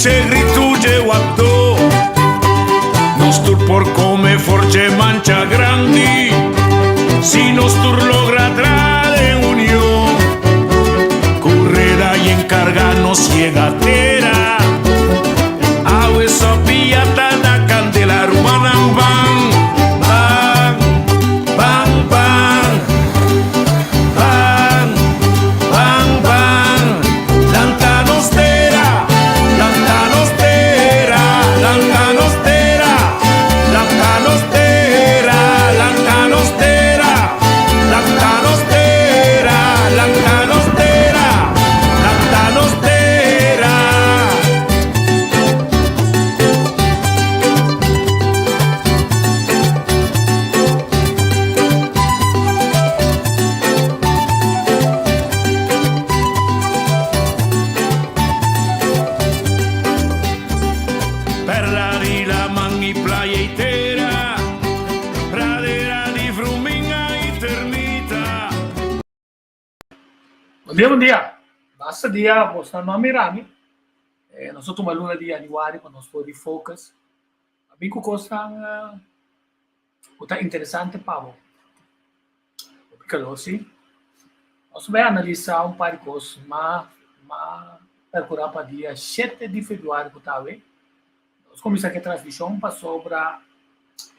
C'è ritugge guatto, nostur por come forge mancia grandi, si nostur logra trare unión, correda y encargarnos llegatera, awe sopiata da candela rumana bang, bang, bang, bang, bang, bang, bang, lanta nostera. Bom dia, basta dia, posta nome Rami. Nós somos uma luna de januário, quando nós for de focus. A bem que costa é interessante, Pablo. Porque assim, nós vamos analisar par de coisas, mas percorrer para dia 7 de fevereiro, que tá bem. Nós começamos a transmissão para sobre a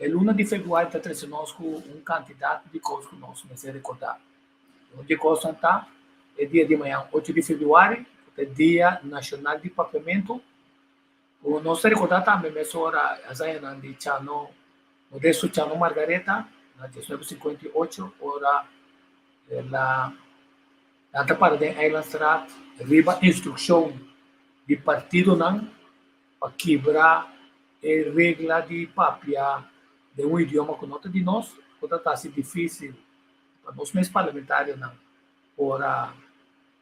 luna de fevereiro, está trazendo nós candidato de coisas que nós vamos recordar. Onde coisa está? É dia de manhã, 8 de fevereiro, é dia nacional de papiamento. O nosso recordar também, nessa hora, a Zayana de Chano, o Modesto Chano Margareta, na 1958, hora, na parte de Island Strat, riba instrução de partido não, para quebrar a regra de papia de um idioma que nota de nós, quando está assim difícil, para nós mesmos parlamentares não. Para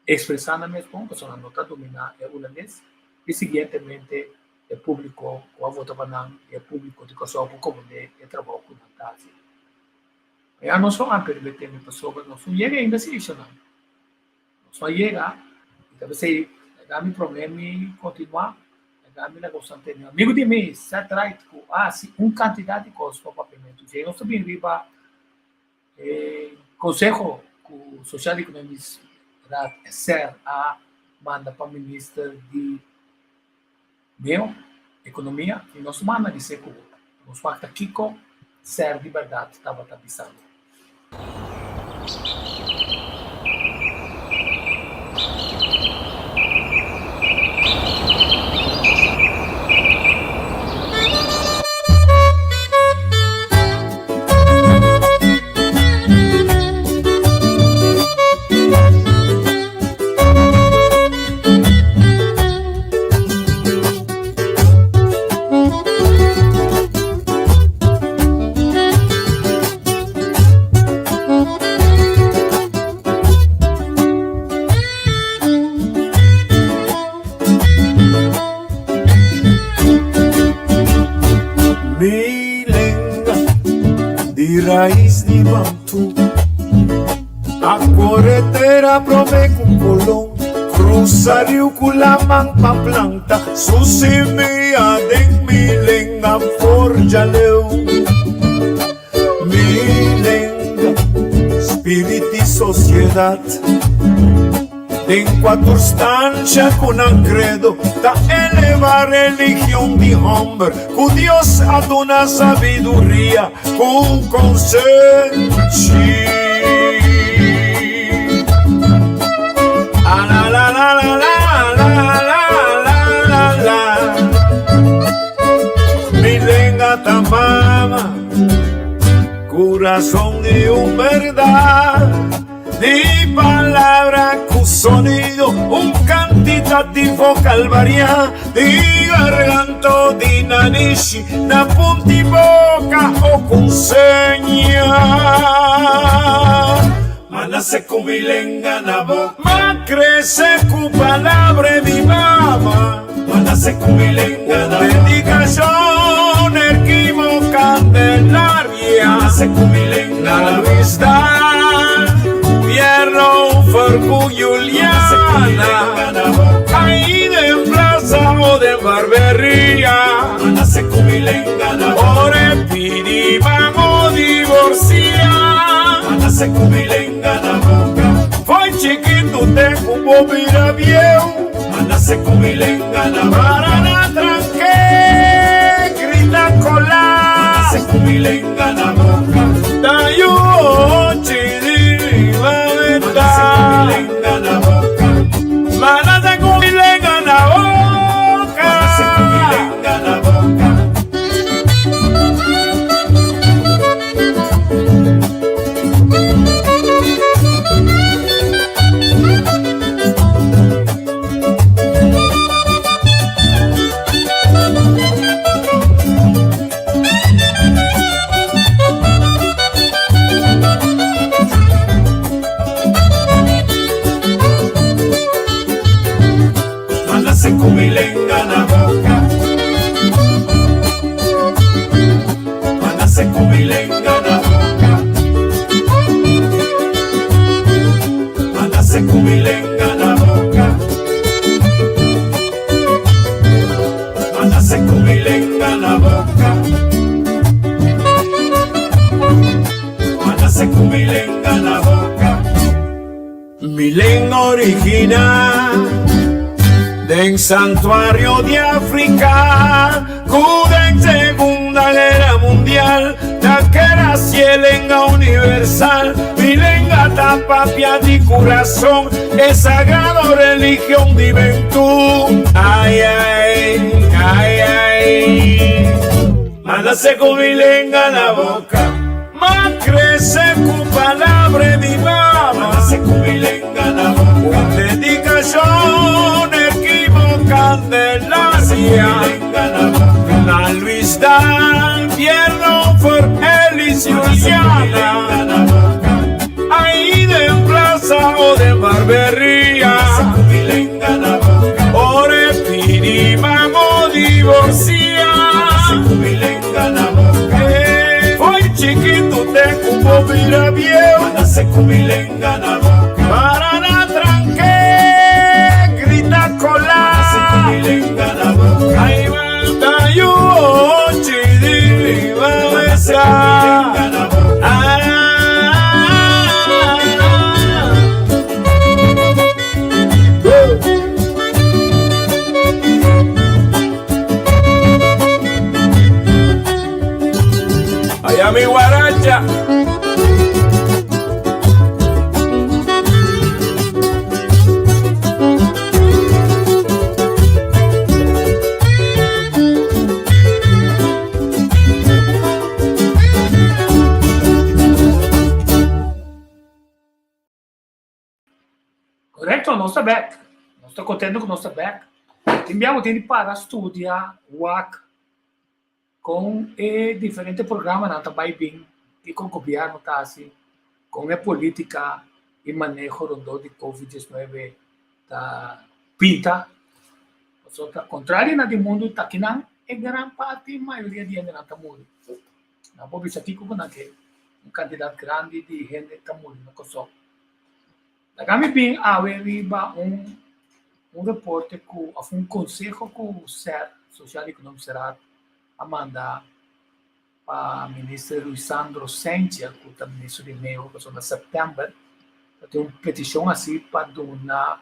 expressar na mesma que a nota dominar é holandês e seguintemente é público com a vota para é público de Kosovo como de trabalho com a casa. E a nós vamos permitir que pessoas não cheguem ainda se isso não. Nós vamos chegar e talvez a mim problema e continuar a mim negócio anterior. Amigo de mim, se atrai se candidato de coisas para o papiamento. Já nós também riba conselho o social economista ser a manda para o ministro de economia e nós manda de ser nós falta Kiko ser de verdade estava avisando. Raiz de Bantu, a corretera prove com colom, cruzaria com la manpa planta, su semeia de milenga forjaleu, milenga, espírito e sociedade. Tem quatro stanze con un credo da elevar religión de hombre, con Dios ad una sabiduría con consentir. La la la la la la la la la la. corazón y un verdad. Di palabra con sonido, un cantitativo calvaria, di garganto, di narici, da punti bocca o consegna. Ma nace con milenga na boca, ma crece con palabra mi mamá. Ma nace con milenga na boca, dedicazione erchimo candelaria. Ma nace con milenga na vista. Pierno Farcu Juliana, ahí de plaza o de barbería, ore pidi vamos divorciar, fue chiquito te como mira viejo, para la tranque, grita colar, dayo chidi Mana se cumilenga na boca. Cumilenga na boca, mana se cumilenga na boca, mana se cumilenga na boca, mana se cumilenga na boca, mana se cumilenga na boca. Milenga original del santuario de África, cuda en Segunda Guerra Mundial, taquera cielenga universal, milenga tapapia di corazón, es sagrado religión de juventud. Ay, ay, ay, ay, mándase con milenga la boca, más crece con palabra mi mamá, mándase con milenga la boca, dedicación Candelaria, la Luis Dan, Pierno for Elis Juliana, ahí de plaza o de barbería, ore pidi vamos divorciar, hoy chiquito te cubo mira viejo, para la tranque, grita colar. Ahí va yo, chidi, va a estar. Allá mi guaracha. Corretto, non sta back. Non sto contento con nostra back. Abbiamo tempo para studiare WAC con differenti programmi nata by Bing e con governo tasi, con la politica e manejo rondo di Covid-19 da pinta. Al contrario, nel mondo itakinan e gran parte, maioria di gente nata muri. Na bobi satiko ko che un candidato grande di gente tamuri, non so. Da kami Bing aveva un report con un consiglio con SER, Social Economic Serat, Amanda, para ministro Luisandro Sencha, que é ministro de Meio, que é setembro, tem uma petição assim para dar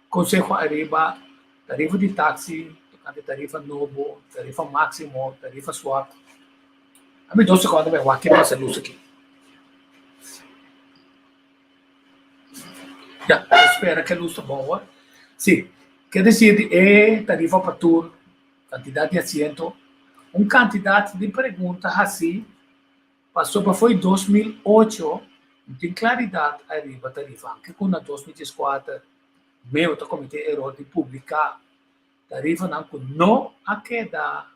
conselho arriba, tarifa de táxi, tarifa novo, tarifa máximo, tarifa swap. A mim, 12 segundos, vai aqui para essa luz aqui. Já, espera que a luz está boa. Sim, quer dizer, é tarifa para tour, quantidade de assento, um candidato de pergunta assim, passou para foi 2008, não tem claridade arriba tarifa, anche com na 2014, meu tá comitê erro de publicar tarifa não a queda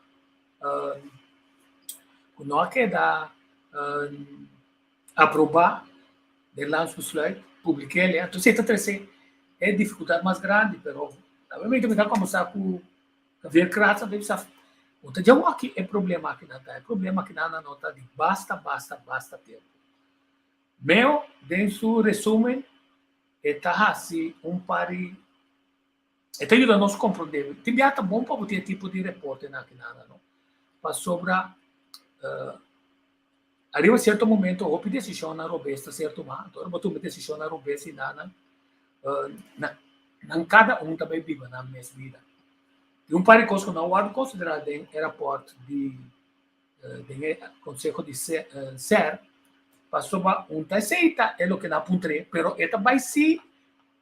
não a queda aprovar de landsbesluit, publiquei, então você está trazendo é dificuldade mais grande, pero obviamente me dá como sabe com a verkraça deve ser o que já aqui é problema aqui não é problema que não nota de basta tempo. Meu, dentro do resumo, está assim pari está ajudando a nos compreender. Tem biata bom para ter tipo de reporte aqui não, para sobre arriva certo momento ou decisão na robesta certo mas então botou uma decisão na robesta e na cada também vive na mesma vida. E pari coisa que não há considerado em aeroporto de Conselho de Ser passou para aceita é o que na puntre, pero esta vai se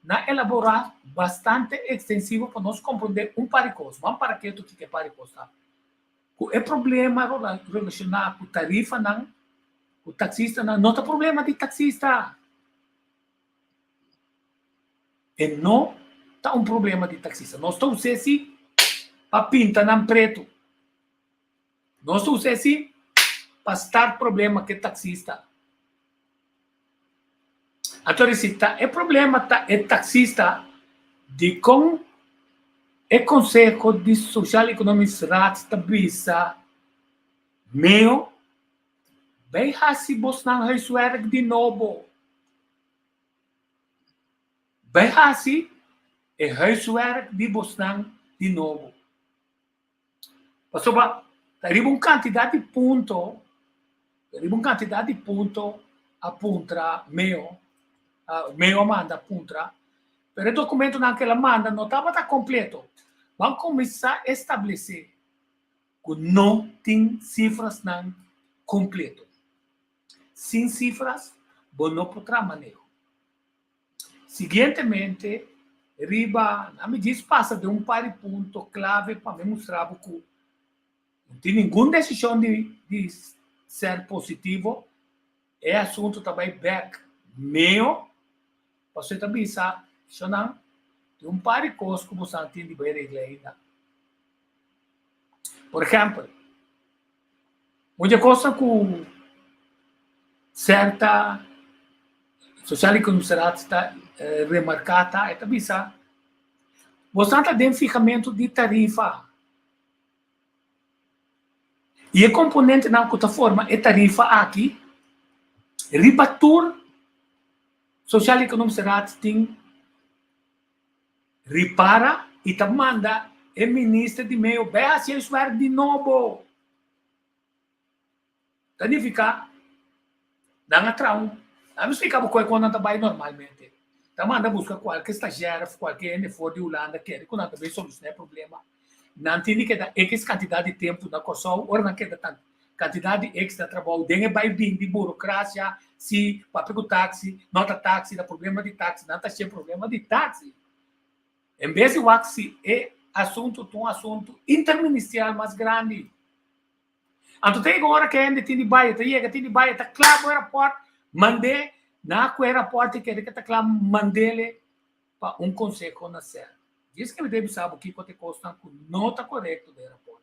na elaborar bastante extensivo para nós compreender pari coisa. Vamos para que tu que pari coisa. O problema relacionado com tarifa não o taxista não tem problema de taxista. E não está problema de taxista. Nós estamos assim para pintar em preto. Nós estamos assim para estar problema que taxista. Então, se é problema é taxista de com é Conselho de Social e Econômico Ratstavisa meu bem assim Bosnan Reisuerg de novo. Bem assim é Reisuerg de Bosnan de novo. Passou para quantidade de ponto a puntra meu manda puntra. Pero o documento naquela manda não estava completo. Vamos começar a estabelecer que não tem cifras não completo. Sem cifras, não poderá manejo. Seguintemente, riba, a me diz passa de par de ponto clave para me mostrar que não tem nenhuma decisão de ser positivo. É assunto também back meu, você também sabe, tem par de coisas que você tem de ver ainda. Por exemplo, muita coisa que certa social e comercial está remarcada, é também sabe, você tem identificamento de tarifa. E a componente na plataforma é tarifa aqui, ribatur social e econômico tem repara e te manda o ministro de meio vai assim isso de novo. Significa dá na trauma. A me explicar porque quando anda vai normalmente. Te manda buscar qualquer estagiário, qualquer NFO de Holanda quer quando anda vai solucionar problema. Não tem que dar X quantidade de tempo na corção, ou não quer dar quantidade extra de trabalho, dengue vai vir de burocracia, se papel do táxi, nota táxi, dá problema de táxi, não está cheio problema de táxi. Em vez de o táxi é um assunto interministerial mais grande. Então tem agora que ainda tem de baia, tá claro o aeroporto, mandei na aeroporto que ele tá claro, mandei para conselho na Serra. Diz que ele deve saber o que pode custar com nota correta do aeroporto.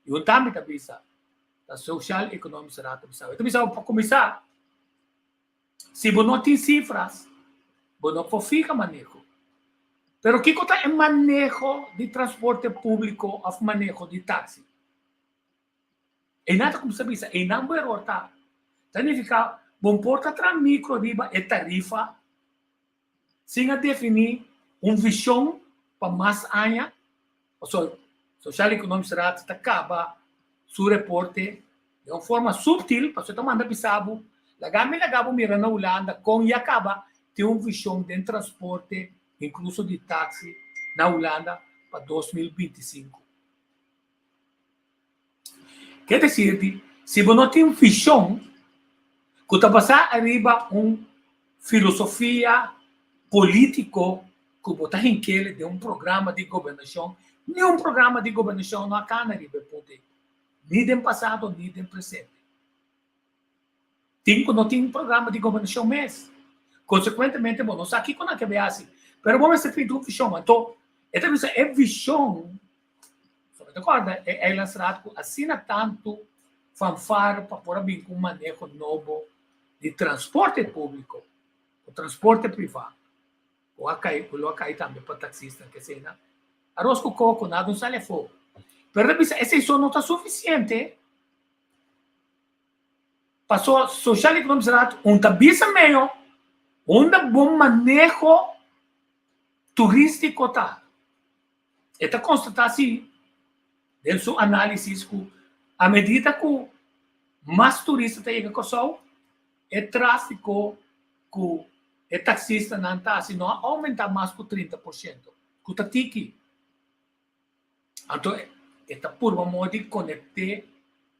E o também sabe. Da social e econômica será também sabe. Também sabe para começar. Se você não tem cifras, você não fica manejo. Pero o que é manejo de transporte público ou manejo de táxi? E nada como sabe isso. E não vai rotar. Significa, bom porta tra micro riba e tarifa, sem a definir visão para mais anos, ou seja, social e econômico será que acaba seu reporte de uma forma subtil, para você tomar na bisabo, lagabo mira na Holanda, com e acaba ter visão de transporte, incluso de táxi, na Holanda para 2025. Quer dizer, se você não tem visão, que está passando arriba filosofia político que você requer de programa de governação, nenhum programa de governação não há na arriba, nem do passado, nem do presente. não tem um programa de governação mesmo. Consequentemente, bom, nós aqui com a QBAC, pero vamos ter feito uma visão, então, é visão, recorda, é lançado assim tanto fanfare para pôr bem com um manejo novo de transporte público, o transporte privado, o acai também para taxista, que sei, né? Arroz com coco, nada, não sai fogo. Pero essa isso não está suficiente. Passou social econômico, tabisa meio, bom manejo turístico tá. Esta constata assim, dentro seu análise, à medida que mais turistas chegam com o sol, o tráfego que o taxista não está, assim, não aumenta mais que 30%. Que está tiki. Então, esta forma modo de conectar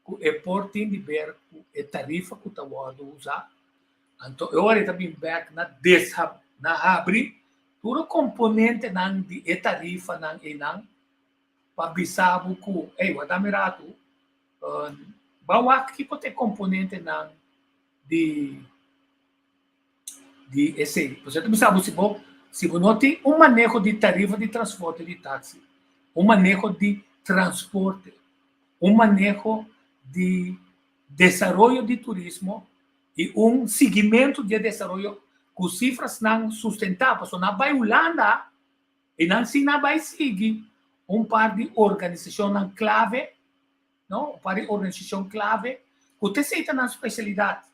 com o aeroporto de ver a tarifa que está usando. Então, eu agora também back na abrir todo componente de tarifa para avisar que, ei, o Adamirato, que pode ter componente de esse. Você também sabe se não tem um manejo de tarifa de transporte de táxi, um manejo de transporte, um manejo de desenvolvimento de turismo e um seguimento de desenvolvimento com cifras não sustentáveis. Não vai Holanda e não vai seguir um par de organização clave, não? Um par de organização clave que você aceita na especialidade,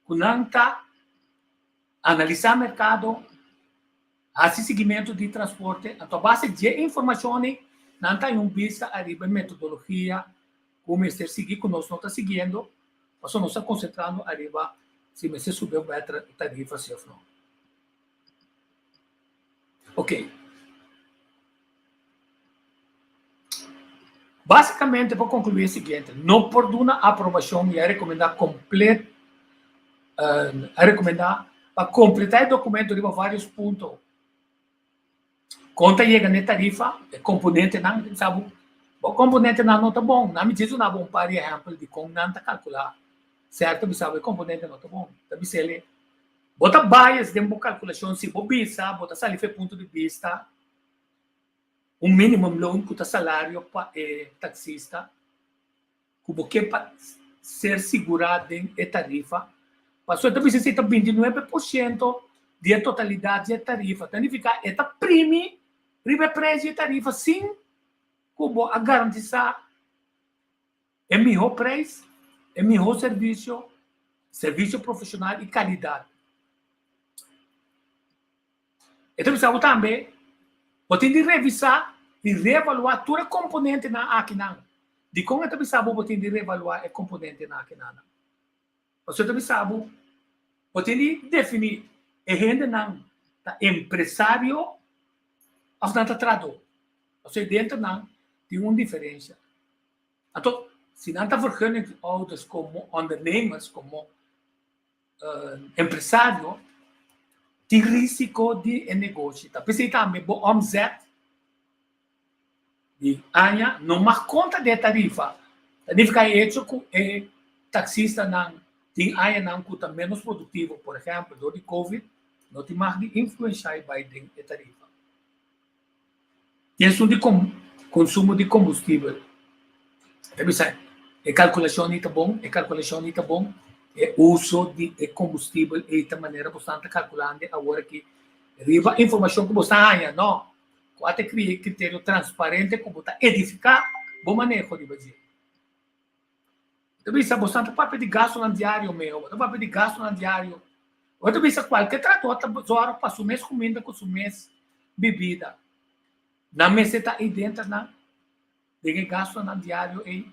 que não está analisar mercado, fazer seguimento de transporte, a base de informações, não tem vista arriba metodologia, como este seguir que nós não está seguindo, nós não está concentrando arriba se você subir a tarifa, se ou não. Ok. Basicamente, para concluir o seguinte, não por uma aprovação e recomendar para completar o documento de vários pontos. Conta chega na tarifa, o componente não, sabe? O componente não está bom. Não me diz um bom par de exemplo de como não está calcular. Certo? Você sabe, o componente não está bom. Então, se ele bota bias dentro da calculação, se bobisa, bota salife ponto de vista, um minimum loan que está salário para taxista, que para ser segurado em tarifa, passou a você tem 29% da totalidade da tarifa. Significa que esta prime, preço de tarifa, sim, como a garantizar o melhor preço, o melhor serviço profissional e qualidade. Então, você também pode revisar e reevaluar todo o componente na Aquinan. De como você sabe, pode reevaluar o componente na Aquinan. Você também sabe, pode definir a renda da empresário ou da tradutor. Ou seja, dentro tem uma diferença. Então, se não está vergunning ouders como ondernemers, como empresário, tem risco de negócio. Você também o omzet de ano não mais conta de tarifa. Significa hecho que o taxista não tem ano que está menos produtivo, por exemplo, do Covid, não tem mais de influenciar by a tarifa. Questão de consumo de combustível. A calculação não está bom, o uso de combustível de maneira bastante calculante, agora que arriba a informação que você ganha, não? Quando criar critério transparente, como está edificar, bom manejo de budget. Então, isso é bastante papel de gasto no diário, papel de gasto no diário. Outra isso qualquer trator está para o mês comida com o mês bebida. Na mesa está aí dentro, de gasto no diário, E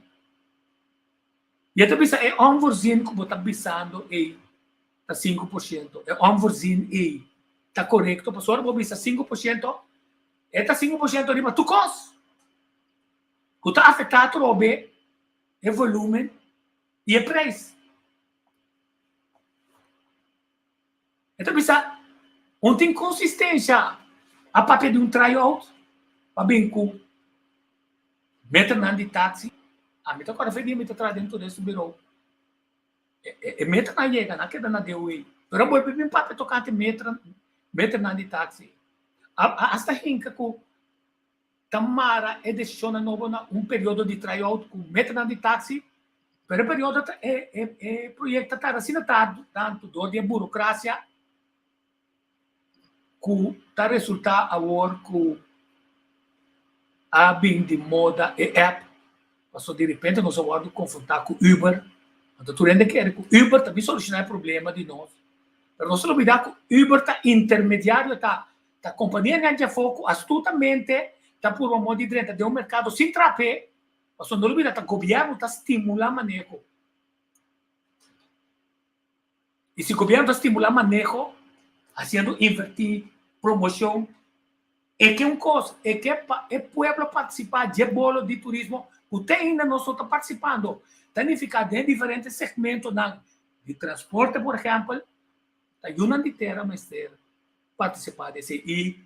também é um versículo que você está pensando, está 5%. É um versículo, está correto. Para só você 5%, está 5% de tu custo. Que está afetado o volume e o preço. Então, não tem consistência a partir de um tryout, para bem com meta de táxi. A meta agora foi de meta dentro desse birô. E meter na chega, na queda na DUI. Pero boy pipin pape tocante meter na di taxi. Hasta hinka ko tamara e decisione novo na período de tryout com meter na di taxi. Pero período é projeto tá assinado tanto do de burocracia que tá resultar agora que a bem de moda e app. Passou de repente nós vamos confrontar com Uber. Então tu rende que Uber também solucionar o problema de nós. Mas nós não olvidar que Uber está intermediário, tá companhia ganha foco astutamente, tá por um modo de direita de mercado sem trapé. Mas não olvidar que o governo está estimulando manejo. E se o governo está estimulando manejo, fazendo invertir promoção, é que coisa, é que o povo participar de bolo de turismo, que ainda não está participando. Tem ficar em diferentes segmentos de transporte, por exemplo, está uma de terra, mas participar desse. E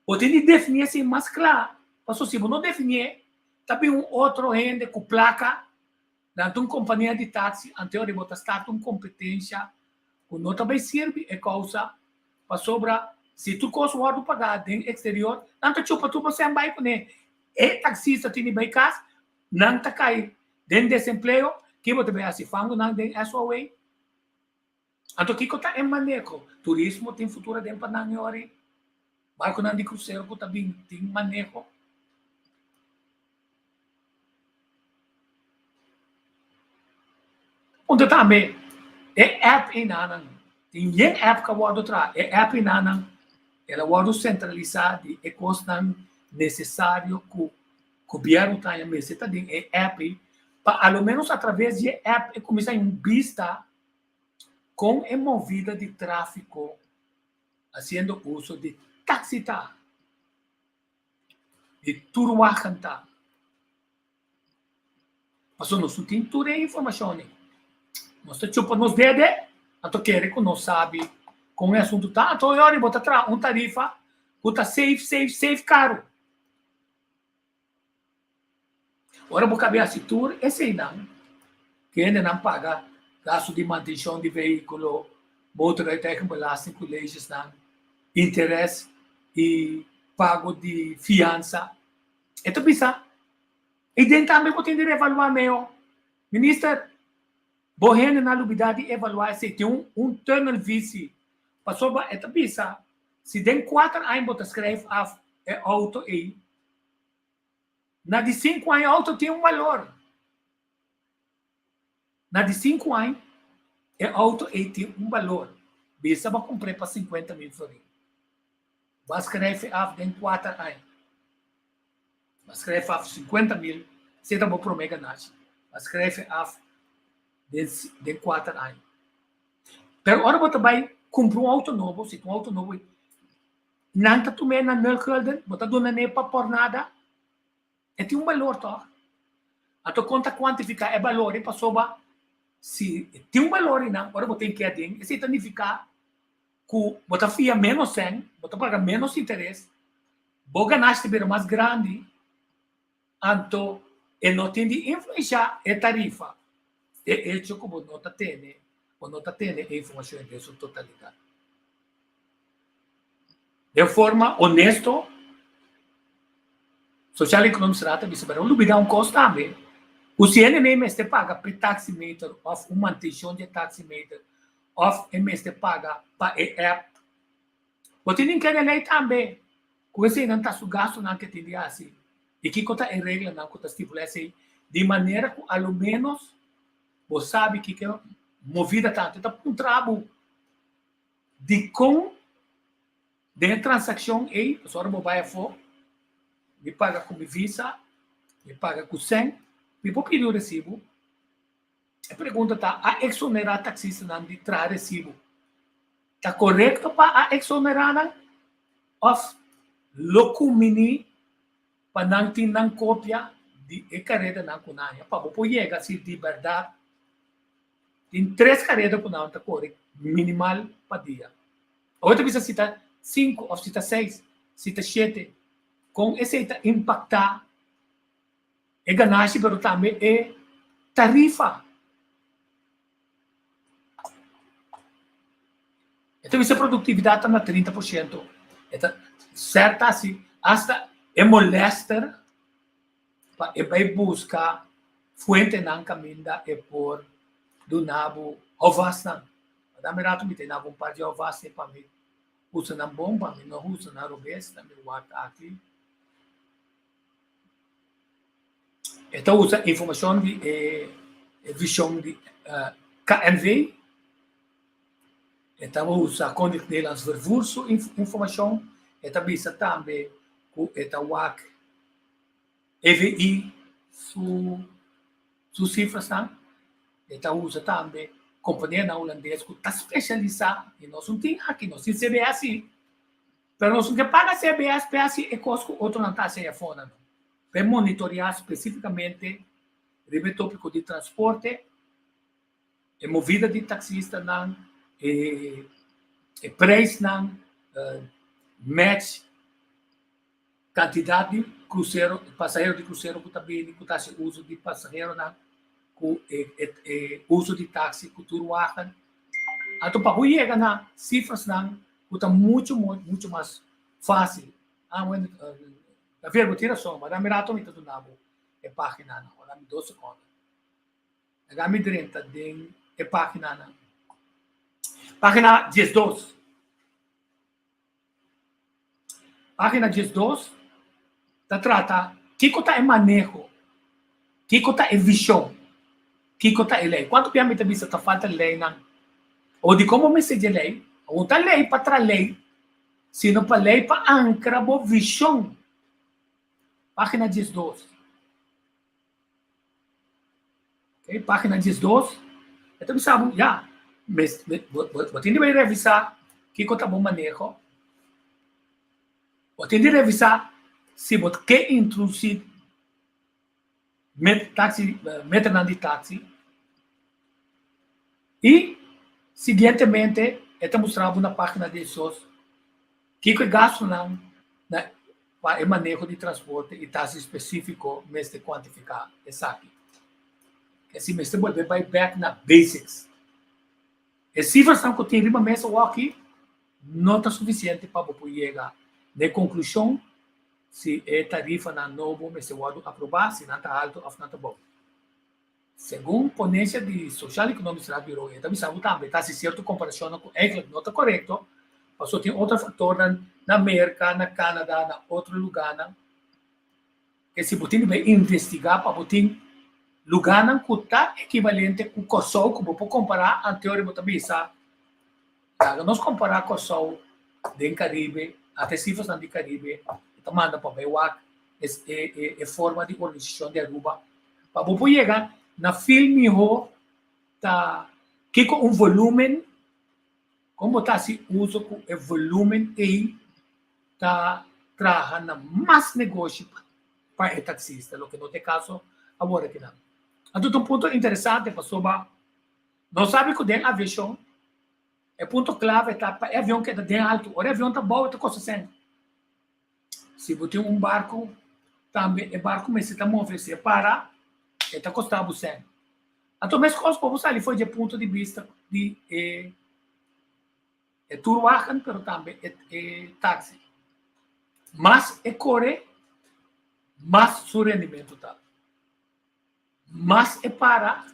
o tem de definir assim mais claro. Mas se não definir, também outro rende com placa, dentro de uma companhia de táxi, anterior de estar uma competência, que não também serve é causa para sobrar. Se tu costa o pagar no exterior, não te chupa tu você vai com ele. E taxista tem bem casa, não te cai dentro desemprego, que você vai se fango não tem essa way. Então que está em manejo, turismo tem futuro dentro para não hora, barco não de cruzeiro que também tem manejo. Onde também é app em anan, tem nem app que eu vou tra, é app em anan. Ela vai centralizar e costa necessário que o governo tenha meseta de app para ao menos através de app começar a vista com a movida de tráfego fazendo uso de taxita de turwaganta. Mas nós não temos toda a informação. Nós chupa nos dedos, então quer que não sabe com o assunto tá, então eu vou botar uma tarifa que está safe caro. Agora vou caber a cintura, esse não, que ainda não paga gasto de manutenção de veículo, motor e técnico belasting com leis, interesse e pago de fiança. Então, pensa, e dentro também vou ter de reevaluar meu. Ministro, vou na novidade evaluar se tem um tunnel vice. Passou a etapa, se tem 4 anos você escreve a auto aí, na de 5 anos auto tem valor. Na de 5 anos, auto aí tem valor. Bisa vai comprar para 50 mil florins. Vai escrever a tem 4 anos. Vai escrever a 50 mil, você está bom para o mega nasce. Vai escrever a de 4 anos. Pero agora você vai comprar auto novo, se um auto novo não está tomando na Nurkulden, você não nem para por nada, tem valor, tá? Então, conta quantificar é valor, para soba, se tem valor, não, agora você tem que ter, isso significa que você fia menos 100, você paga menos interesse, você ganha de mais grande, então, não tem de influenciar a tarifa. É isso que você não tem. Ou não está tendo informação em sua totalidade. De forma honesta, social economic strata, bisa para olvidar custo também. O CNM este paga para taximeter, ou uma manutenção de taximeter, ou este paga para app. Você tem que ter também, com esse não está su gasto não que tem assim. E que conta em regra não que está estipulado de maneira que ao menos você sabe que movida tanto, então um trabalho de transação aí, a senhora vai a for, me paga com Visa, me paga com 100, me vou pedir o recibo. A pergunta está, a exonerar taxista não de trazer recibo. Está correto para a exonerar ou locumini para não ter cópia de carreira não kunaya, para você chegar se de verdade. Tem 3 carreiras que não está correto, minimal para dia. Outra vez cita 5, ou cita 6, cita 7. Com esse impactar, é ganagem, mas também é tarifa. Então, essa produtividade está na 30%. Então, certa assim, hasta é molesta para vai buscar fuente na caminha e por do nabo ovasna. Da merato me tem nabo par de ovasna para mim. Usa na bomba, me não usa na robes, na me guarda aqui. Então, usa informação de visão de KNV. Então, usa Koninklijk Nederlands Vervoer informação. Então, bisa também com eta WAC EVI su cifras não. Então, usa também companhia holandesa que está especializada e nós não temos aqui, nós temos CBS, mas nós não paga CBS, PS e Costco, outro não está sem a fona. Para monitorar especificamente o tópico de transporte, a movida de taxista, não, e preço, não, match, quantidade de cruzeiro, passageiro de cruzeiro que também está se uso de passageiro, não, com uso de táxi, com tudo wagen. Então, para chegar na cifras, não, está muito mais fácil. A verbutiração, mas a mirato me tudo nabo é página, não, a 2 segundos. A me 30 de é página, não. Página 12. Página 12 trata que é manejo, que é visão, que é lei. Quanto tempo me também está falta lei não? Ou de como me se de lei, ou tá lei para tra lei, sino para lei para ancra bo visão. Página 12. Okay? Página 12. Então sabe já, vou ter de revisar que é bom manejo. Vou ter de revisar se você quer introduzir metrô de táxi. E, seguintemente, eu mostrava na página de SOS que é gasto para o manejo de transporte e taxa específico, mas de quantificar. Exato. Assim, mas você vai back na basics. As cifras que eu tenho na mesa aqui não está suficiente para você chegar na conclusão se a tarifa na novo mas se pode aprovar, se não está alto ou não está bom. Segundo a ponência de Social Economics da Bureau, eu também sabe também, está se certo comparação com ele não está correto, mas só tem outro fator na América, na Canadá, na outro lugar, que se você vai investigar para você lugar que está equivalente com o Corsol, que você pode comparar anteriormente também, sabe? Nós comparar com o Corsol do Caribe, até cifras do Caribe, então manda para o WAC, é forma de organização de Aruba, para você chegar na filme tá que com volume, como está se usa com o volume e tá trabalhando mais negócio para o taxista, o que no caso agora que não. Então, um ponto interessante, pessoal, não sabe que tem aviação, é ponto clave, está para avião que está dentro alto, o avião está bom, está costa 100. Se você tem barco, também, o barco, mas se está movendo, se para, está custando 100. Então, mas coisa para você ali foi de ponto de vista de tour wagon, mas também táxi. Mas é corre, mais o rendimento está. Mas é para,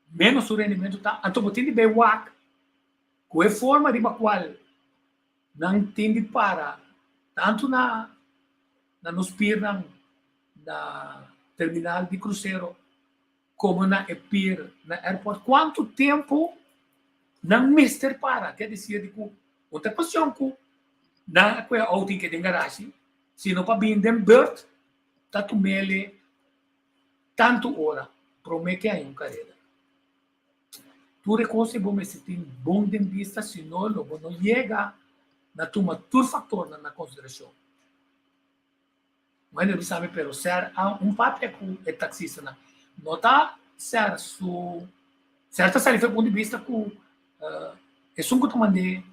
menos o rendimento está. Então, você tem de ver o WAC, com a forma de qual não tem de para, tanto nos pier, na terminal de cruzeiro, como na pier, na aeroporto. Quanto tempo não mister para? Quer dizer, outra questão que não é o auto que tem garagem, sino para vir dem bird, tá tomele tanto hora, promete que há carreira. Tu reconoce bom, mas se tem bom dentista, senão não chega na toma todo fator na consideração. Mas ele sabe, pero ser um papel com o taxista, não está ser certa saliva do ponto de vista que é só que tu mandei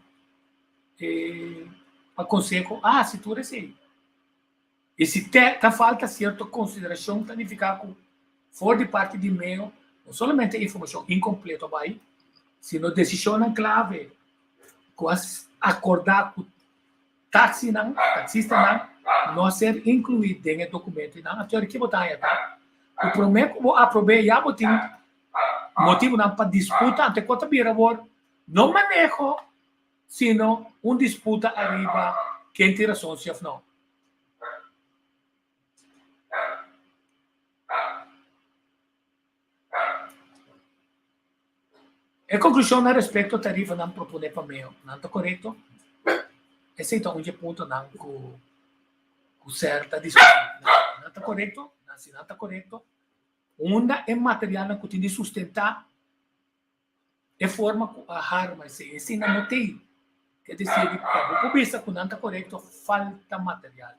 aconselho, se tu recebe. E se tá falta certa consideração, significa que for de parte de meio, não somente informação incompleta, sino decisão clave, acordar com taxista não ser incluído em documento não a teoria que botar aí tá o problema que vou aprovar já botem motivo não para disputa ante conta biravor não manejo sino disputa arriba quem tira razão se não a conclusão a respeito da tarifa não propõe para mim não está correto esse é um ponto não com certa discussão não está correto se não está correto onda é material que tem de sustentar é forma a arma esse não tem que decide para o vista que não está correto falta material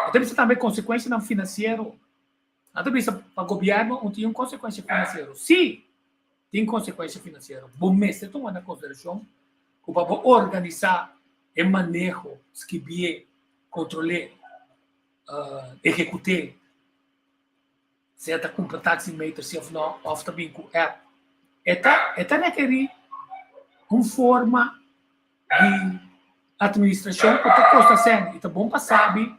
então isso também consequência não financeiro então vista para o governo não tem consequência financeira sim tem consequência financeira bom mês você toma na consideração que para organizar e manejo escrever controlar executar certa compra taximeter se não ou também com app é requerir uma forma de administração que está custa sendo e tá bom para saber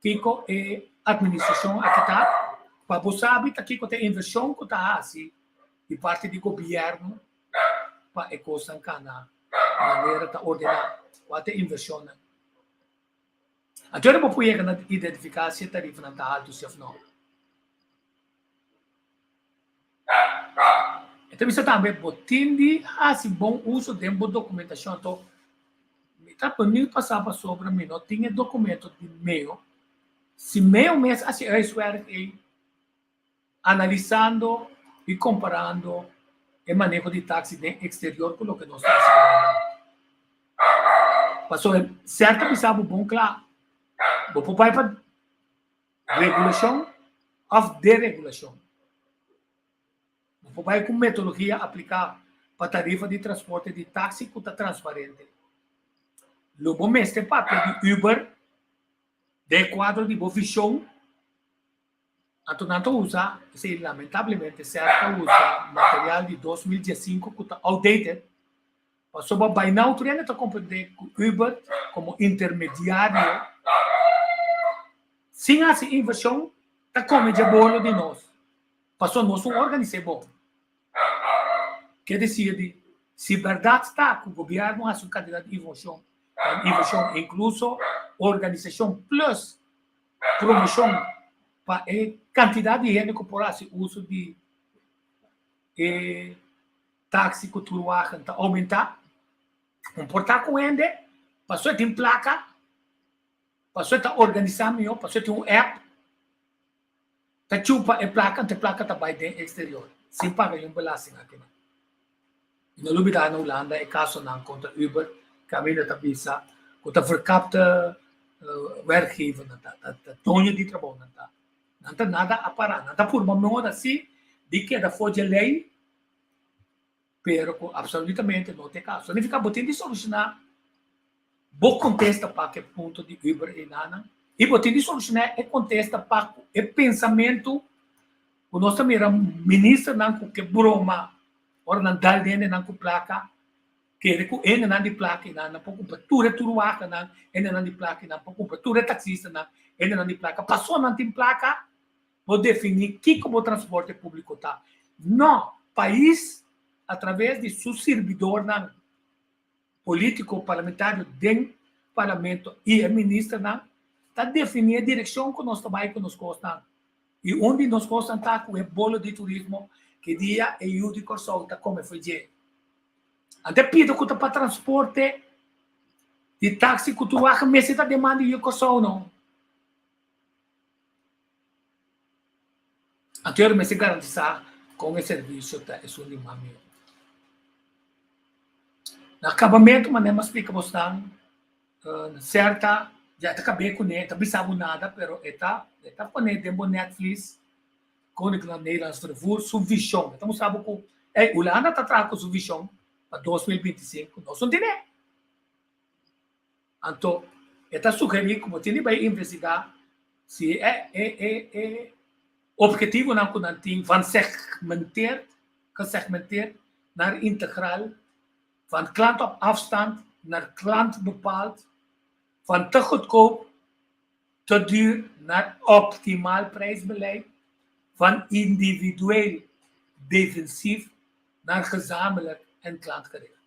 que é administração aqui tá para você saber que tem inversão que tá assim de parte do governo para a coisa na maneira de ordenar quanto inversão agora vou poder identificar se a tarifa não está alta se não então isso também tem assim bom uso de boa documentação então me está pedindo passava sobre mim não tinha documento de meio se meio mês assim isso era analisando e comparando o manejo de táxi de exterior com o que nós estamos fazendo passou certo pensava bom claro vou para regulação of deregulação vai com metodologia aplicar para tarifa de transporte de táxi que está transparente. Logo mesmo papel de Uber de quadro de boa visão não usa, lamentavelmente, certo usa material de 2015 que está outdated. Passou para Buy Now, tu ainda está compreendendo Uber como intermediário. Sem essa inversão, está comendo a bolo de nós. Passou nós um organizar bom. Que decide se verdade está que o governo faz uma quantidade de inversão incluso organização plus promoção para a quantidade de gente que por esse uso de táxi que tu está aumentar comportar com ele passou a ter placa passou a organizar melhor passou a ter app tá chupa a placa está vai dentro exterior sem pagar um belasting aqui na lubida na Holanda é caso não contra Uber caminho da visa contra verkapte werkgever dat tonje die trabalho não tá nada a parar não tá por uma moda assim de que da foge lei pero absolutamente não tem caso significa botar de solucionar vou contesta para que ponto de Uber e nana e botar de solucionar é contesta para o pensamento o nosso ministro não que broma ora não dá dentro não com placa que com ele não de placa não para cobertura turuaca não ele não de placa não para cobertura taxista não ele não de placa passou não tem placa vou definir que como transporte público tá não país através de seu servidor não político parlamentar dentro parlamento e a ministra não está definir a direção que nós trabalhamos que nos custa e onde nós custa tá com o bolo de turismo que dia é o de consulta como foi dia até pido que para transporte de táxi que tu acha mesmo está demanda e o consulta não até eu me se garantizar com o serviço tá é um lima meu no acabamento mas não explica bastante certa já está acabei com ele, não sabe nada, pero está com ele dentro do Netflix, com o Nederlands Vervoer, subvisão. Então, sabe que a Holanda está atrás com subvisão para 2025, nós não temos. Então, está sugerindo, como tem vai investigar, se é objetivo não tem van segmentar na integral van klant op afstand naar klant bepaald, van te goedkoop te duur naar optimaal prijsbeleid, van individueel defensief naar gezamenlijk en klantgericht.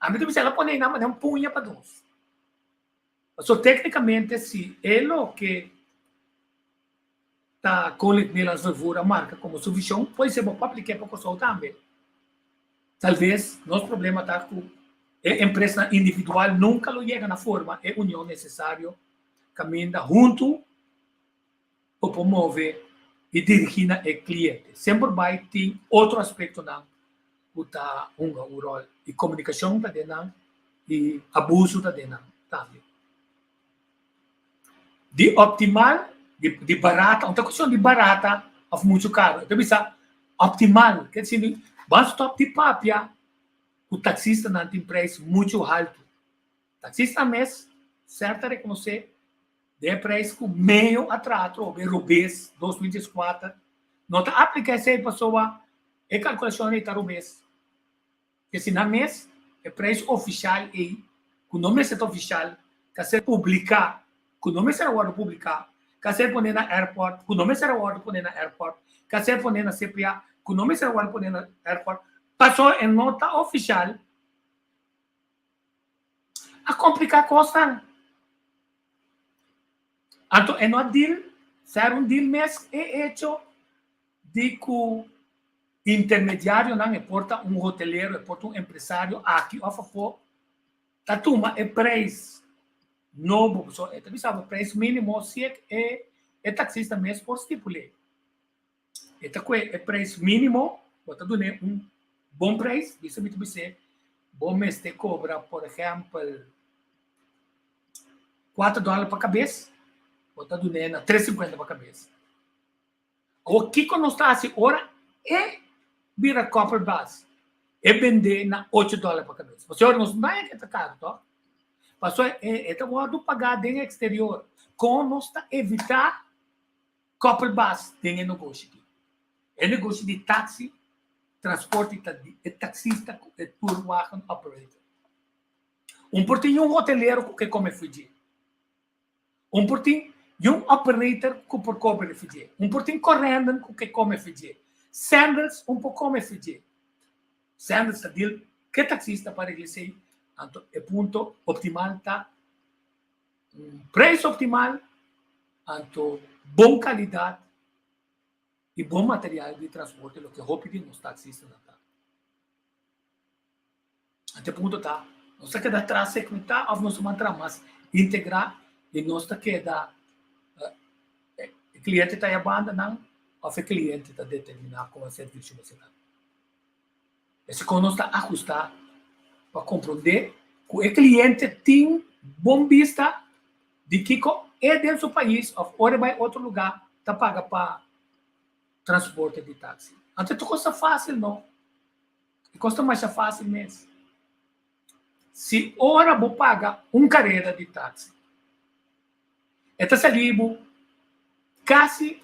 A mí me pone nada más un puño para dos. So, técnicamente, si es lo que está con el Nederlands vervoer marca como su visión, puede ser para aplicar para eso también. Tal vez nuestro problema está con la empresa individual nunca lo llega a forma, es unión necesario, camina junto para promover y dirigir al cliente. Siempre va a tener otro aspecto está un rol. E comunicação está dentro e abuso está dentro também. De optimal, de barata, uma questão de barata ou muito caro. Então, bisa optimal, quer dizer, basta top de papia, o taxista não tem preço muito alto. Taxista mês, certo reconhecer, de preço com meio atraso, ou rubês 2014, não está aplicando essa pessoa, e calculação está rubês. Que se na mês é preço oficial e o nome é oficial, que ser publicar, o nome será o publicar, que ser poner na airport, o nome será o poner na airport, que ser poner na CPA, o nome será o poner na airport, passou em nota oficial, a complicar a coisa. Então, é no deal, ser deal mês é hecho de que intermediário não importa hoteleiro, importa empresário aqui a favor da turma é preço novo, só é também sabe preço mínimo se é taxista mesmo por estipular. É preço mínimo, bota do bom preço, isso me dizer, bom mês te cobra, por exemplo, $4 para cabeça, bota do na 3,50 para cabeça. O que nós está assim, ora é vira copper bus e vender na $8 para cabeça. Você olha, não é que está caro, tá? Mas é do pagar dentro exterior. Como nós está evitar copper bus dentro do negócio aqui. É negócio de táxi, transporte de taxista e tour wagon operator. Portinho hoteleiro que come fugir. Portinho operator que por cobre fugir. Portinho correndo que come fugir. Sandals pouco come fugir. Sandals está dil que taxista para ele sei, então é ponto optimal tá, preço optimal, então boa qualidade e bom material de transporte, o que eu pedi nos taxistas não tá. Até ponto tá, nós tá que dá atrás segmentar, ou nós mantra mais integrar e nós tá que dá cliente tá abandonando ou o cliente está determinado como serviço você dá. Esse quando está ajustado para compreender que o cliente tem bom vista de que é dentro do país ou vai outro lugar está paga para transporte de táxi. Então, não custa fácil, não. Custa mais fácil mesmo. Se ora vou pagar carreira de táxi, está salido quase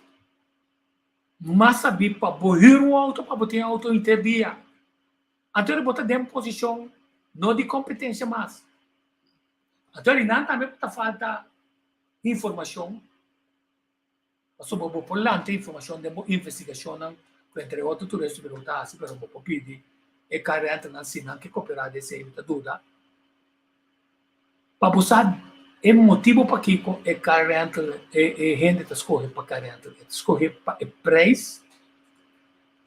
mas saber para borrar auto, para botar auto interdia. Então, ele bota dentro de posição não de competência mais. Então, ele não também falta informação. Sobre por lá, tem informação de investigação, entre outros turistas, pero assim, pero vou pedir, e cara entra na cena que cooperar dessa dúvida. Para buscar é motivo para que é carente e gente está escolher para carente escolher para o preço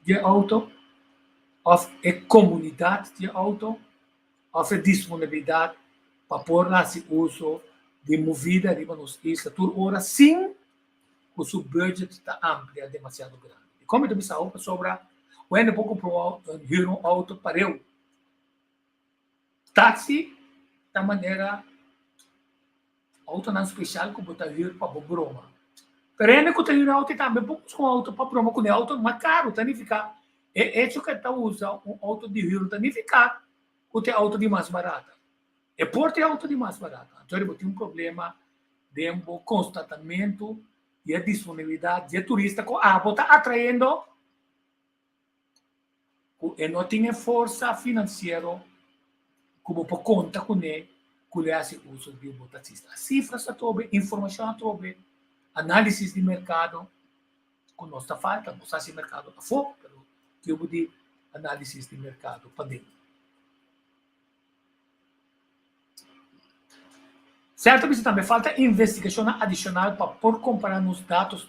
de auto ou a comunidade de auto ou a disponibilidade para pôr lá se uso de movida de nos islas toda hora sem que o seu budget está amplo demasiado grande. E como eu disse sobre o ano pouco para um auto para eu táxi da maneira auto não especial que botar vir para broma. Pero ainda que tem auto também poucos com auto para broma, com auto mais caro, tanificar. É isso que está usando auto de vir tanificar, com tem auto de mais barata. É por ter auto de mais barata. Então ele tem problema de constatamento e a disponibilidade de turista que está atraindo e não tem força financeira como por conta com ele, que hace uso de um taxista. Cifras a trobe, informação a trobe, análise de mercado, que nós está falta, nós fazemos mercado a fora, pero tipo de análise de mercado para dentro. Certamente também falta investigação adicional para por comparar os dados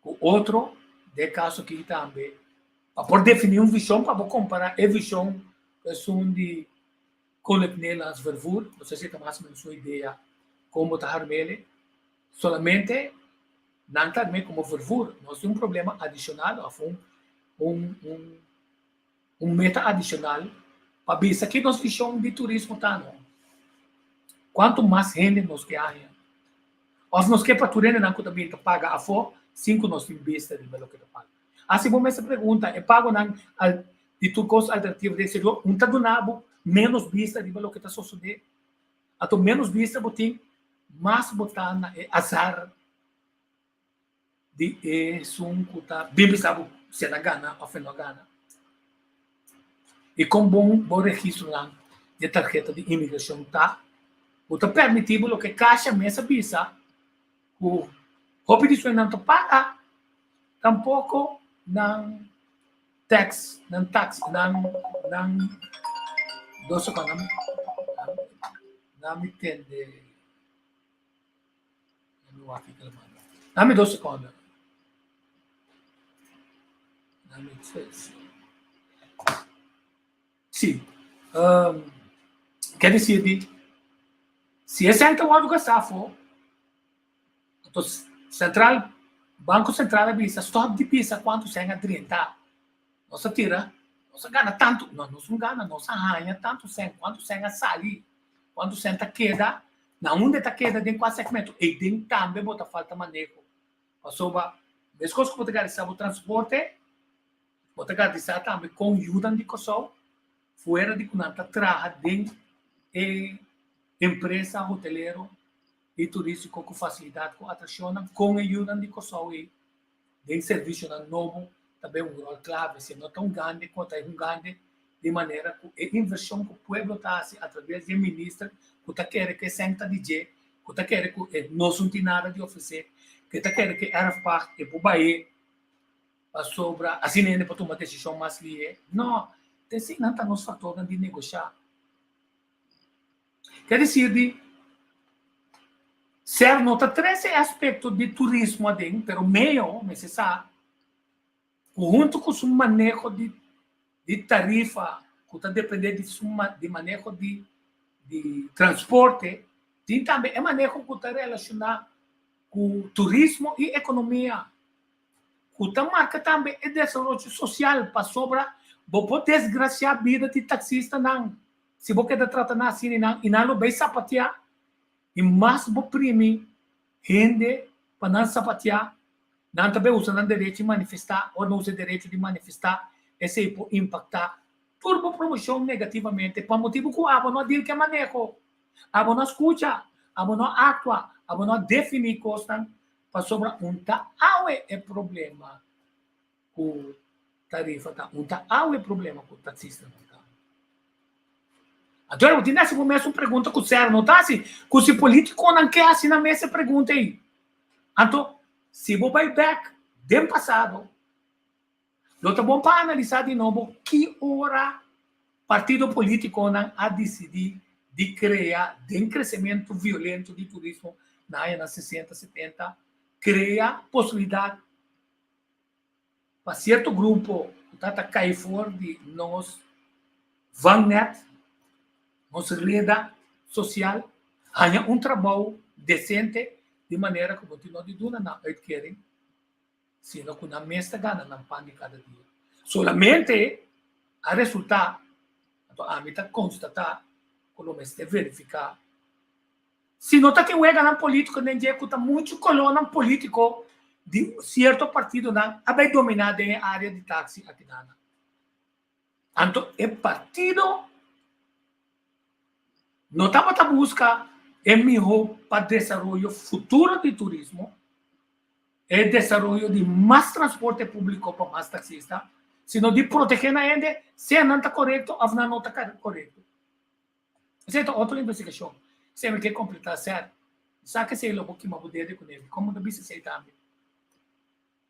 com outro, de caso que também, para por definir uma visão, para comparar a visão de collecteel as vervoer, não sei se está mais ou menos sua ideia como está armele, solamente não também como vervoer, nós temos problema adicional, meta adicional para ver se aqui nós visão de turismo está não. Quanto mais gente nós que há, ou nós que para turismo não também paga a fora, 5 nós temos vista de pelo que paga. Assim, vamos essa pergunta, é pago não de tu custo alternativo de exterior, tá donado menos vista de pelo que está sucedendo, até menos vista botim, mais botar na azar de que tá bem sabe se na gana ou não gana. E com bom registro lá de tarjeta de imigração tá, o tá permitido que caixa mesa visa, o competição não paga, tampouco não tax, não doce com não me entende, não aqui que não me doce com não me fez. Sim, quer dizer, se esse é então algo safo, então central Banco Central avisa stop de pisa quanto se a 30. Nossa tira, nossa gana tanto, não gana, nossa ranha tanto sem quanto se a sali, quanto senta queda, na onde está queda tem quase segmento e tem também bota falta manejo. Passou ba, mesmo coisa que você garantir o transporte, você garantir também com ajuda de coisa, fora de quando está trabalha dentro empresa hoteleiro e turístico com facilidade, com atração, com ajuda de coisa e de serviço novo, também rol clave, se não é tão grande quanto é grande, de maneira que a inversão que o povo está através de ministro, que está querendo que senta de que está querendo que não tem nada de oferecer, que está querendo que era parte para o Bahia, para sobre, assim nem para tomar decisão mais livre. Não, assim não está nos fatores de negociar. Quer dizer, ser nota 13 aspectos de turismo adentro, pero meio necessário, junto com o manejo de tarifa, que está dependendo de manejo de transporte, tem também é manejo que está relacionado com turismo e economia, que está marca também o desenvolvimento social para sobra, vou desgraciar a vida de taxista não. Se você está tratando assim e não vai sapatear, e mais vou imprimir gente para não sapatear, não também usa o direito de manifestar ou não usa o direito de manifestar, esse pode impactar turbo promoção negativamente, por motivo que a não diz que é manejo, a não escuta, a não atua, a não definir coisas para sobre é problema com tarifa, é problema com taxista. Agora, eu tinha essa pergunta que o Sérgio não está assim, que se político não quer assim na mesa pergunta aí. Então, se vou vai back, do passado, eu estou bom para analisar de novo que hora partido político não a decidir de criar de crescimento violento de turismo na área nas 60, 70, criar possibilidade para certo grupo, que cair fora de nós, Vannet, nossa rede social, há trabalho decente, de maneira que continua de duna não querem, sino que na mesa gana não pan de cada dia. Solamente a resultar, a meta constatar, como este verificar, se nota que o ganha político nem dia que está muito coluna político de certo partido não vai dominar a área de táxi aqui na. Então, é partido não estamos a buscar é melhor para desenvolver futuro de turismo, é desenvolver de mais transporte público para mais taxistas, Se não de proteger na ende, se não está correto, ou não está correto. Essa é outra investigação. Se me quer completar certo, sabe que se ele que uma poder com ele, como não bisa sei também.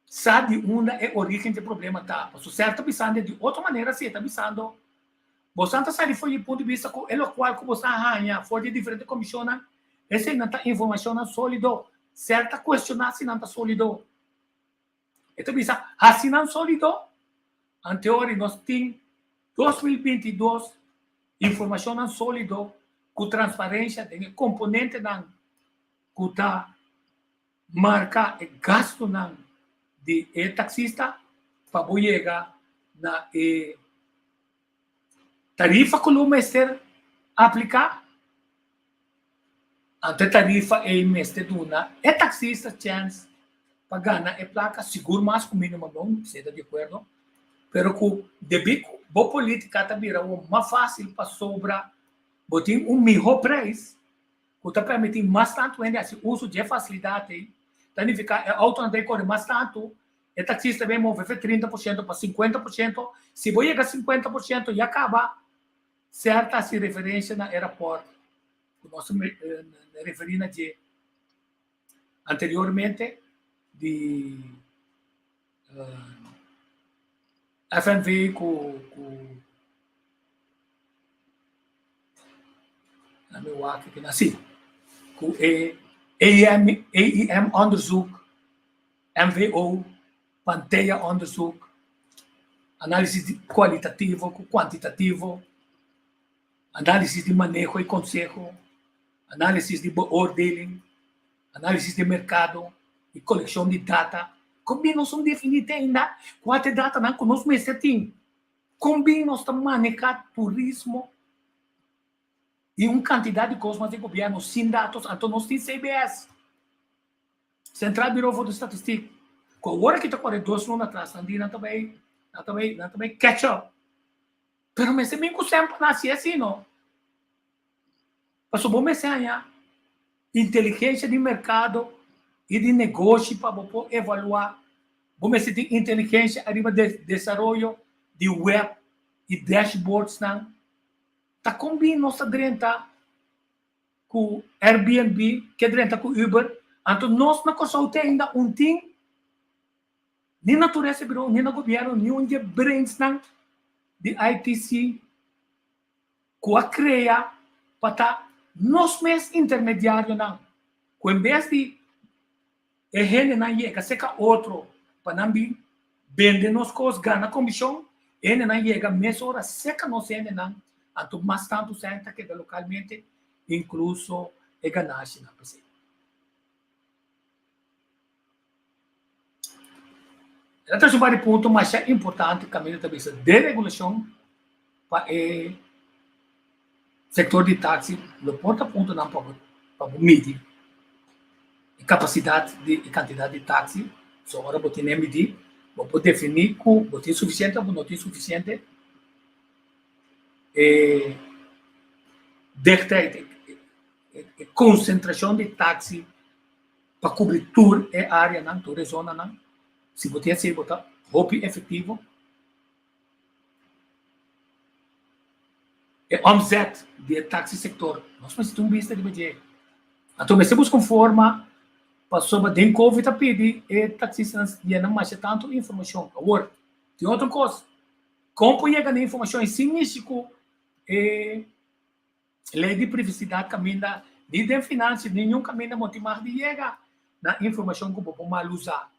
Sabe onde é a origem do problema tá? Se certo pensando de outra maneira, se está pensando, você não sabe foi do ponto de vista com ele qual que você arranha, foi de diferente comissão, essa não está informação sólido, certa questionar se não está sólido. Então bisa, assim não sólido, anterior nós temos 2022 informação sólido com transparência, tem componente não, que está marca e gasto não de taxista para chegar na tarifa que o mestre aplicar. Ante tarifa é mestre duna é taxista chance para ganhar placa seguro mais com mínimo não, você está de acordo? Pero que devido a política também é mais fácil para sobrar, botar melhor preço, que está permitindo mais tanto ainda esse uso de facilidade, significa é autonomia corre mais tanto, é taxista bem mover 30% para 50%, se vai chegar a 50% e acaba certa se referência na aeroporto, que nós referimos de anteriormente de FNV com na meu aqui nasci com AEM onderzoek, MVO, Pantea onderzoek, análise qualitativo com quantitativo, análise de manejo e conselho, análise de beoordeling, análise de mercado e coleção de data. Combina são definidos ainda quanto data não conosco mais tem. Combina nós manejar turismo e uma quantidade de coisas de governo sem dados, então nós temos CBS, Central Bureau de Estatística. Com a hora que está correndo 2 anos atrás, não também catch up. Pero mas também com sempre nasce assim, não? Mas o bom é inteligência de mercado e de negócio para você avaliar. Bom é ter inteligência arriba de desenvolvimento de web e dashboards, não? Tá combinando nossa drenta com Airbnb, que drenta com Uber. Então nós não conseguimos ainda time nem natureza bureau, nem no governo, nem onde brains não de ITC que a cria para tá nós mesmos intermediários não. Com em vez de ele não chega, seca outro para não vender nos coisas, ganha comissão, ele não chega, mesmo hora seca nós ele não. Então, mais tanto senta que localmente, incluso é ganância na pessoa. Esse é um ponto mais importante que a minha cabeça de regulação para o setor de táxi, o ponto não para medir a capacidade e quantidade de táxi, só agora você nem medir, você definir que você é suficiente ou não é suficiente. Concentração de táxi para cobrir toda a área, toda a zona. Não? Se você se botar roupa efetivo, é omset do táxi sector. Nós precisamos vista de BG. Então, nós temos com forma para sobre den Covid a pedir e taxistas não mais tanto informação. Agora, tem outra coisa. Como chega na informação significa lei de privacidade caminha de finanças, nenhum caminho motivar de chegar na informação que você mal usar.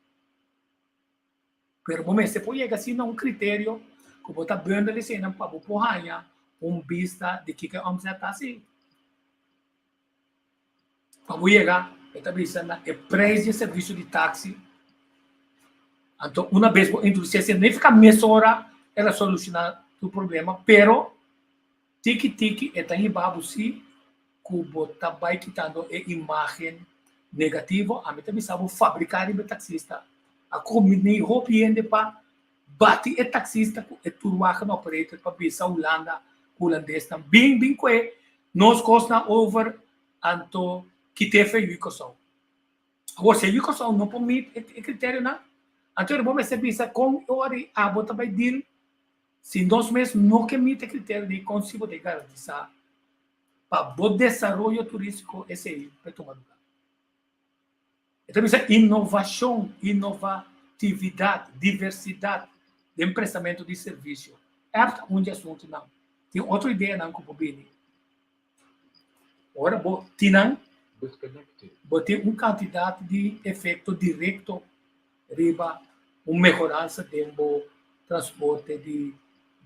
Pero momento você pode chegar assim a um critério que você está vendo ali cena para você ganhar vista de que é onde está assim. Para você chegar, está pensando é preço de serviço de táxi. Então, uma vez que introduzir, significa mesura ela solucionar o problema, pero tiki é tão babu se que você vai quitando a imagem negativa, a mim também sabe fabricar o taxista. A comunidade europeia para bater o taxista com o turwagen operator para bisa holandês também bem que nós costuma over anto que te fez isso. Agora se isso não permite o critério não, então vamos ser bisa com ori a bota vai deal se 2 meses não que mite critério de consigo de garantizar para o desenvolvimento turístico esse aí para tomar lugar. Então, isso é inovação, inovatividade, diversidade de emprestamento de serviço. É um assunto, não. Tem outra ideia, não, como bem. Ora, tem uma quantidade de efeito direto riba melhorança do transporte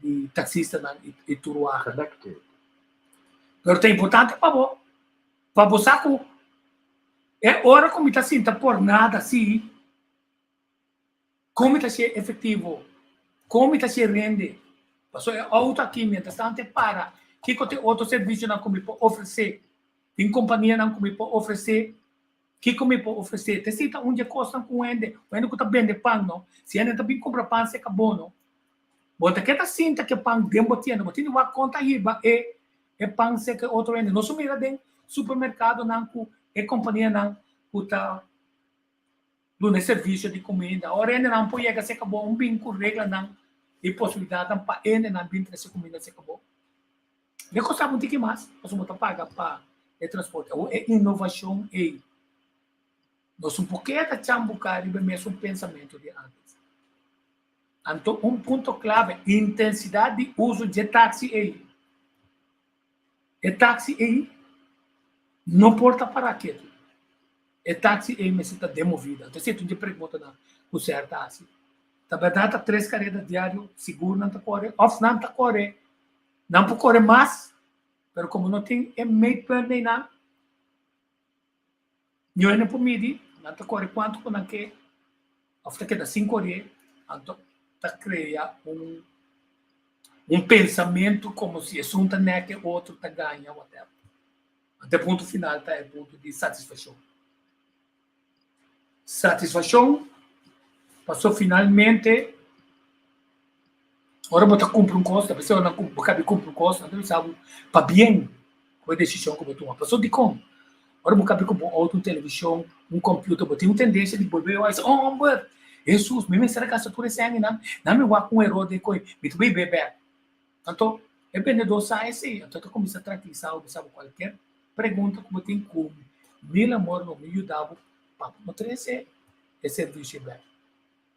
de taxista e turuaca. Mas é importante para você é hora como está sinta por nada assim, como está ser efetivo, como está ser rende. Passou é auto aqui, mientras tanto para que tem outro serviço não como pode oferecer, tem companhia não como pode oferecer, que como pode oferecer. Tem cita onde custa com rende, quando está bem de pão não, se ainda também compra pão se acabou não. Bota que tá sinta que pão dembo tiene, bota tem uma conta aí é pão se que outro rende. Não sumira den supermercado não com e companhia não puta no serviço de comida. Ora ainda não pode chegar se acabou um bem com regra não e possibilidade não para ainda não bem trazer comida se acabou. De coisa muito que mais, você não paga para o transporte. É inovação aí. Nós um pouquinho da chambucar e mesmo um pensamento de antes. Então um ponto clave, intensidade de uso de táxi aí. E táxi aí não porta para quê? E táxi é necessita demovida. Então, se tu te pergunta na o certo assim, tá verdade 3 carreiras diário, seguro não tá corre, off não tá corre, não pode correr mais, mas como não tem é meio nem nada, não é por medir, não tá corre quanto com que, off tá que dá 5 horas, então tá cria pensamento como se é um tá que outro tá ganha whatever. Até ponto final tá é ponto de satisfação. Satisfação passou finalmente. Agora você compra coisa, a pessoa não compra coisa, então sabe para bem com a decisão que você toma. Passou de como? Agora você compra outra televisão, computer, você tem tendência de volver a dizer, amor, Jesus, me será que essa tudo esse ano não me vai com erro de coisa, me tu bebe. Então, é vendedor sai assim, então tu começa a tranquilizar, sabe qualquer pergunta que você tem como, meu amor, não me ajudava para mostrar esse serviço bem.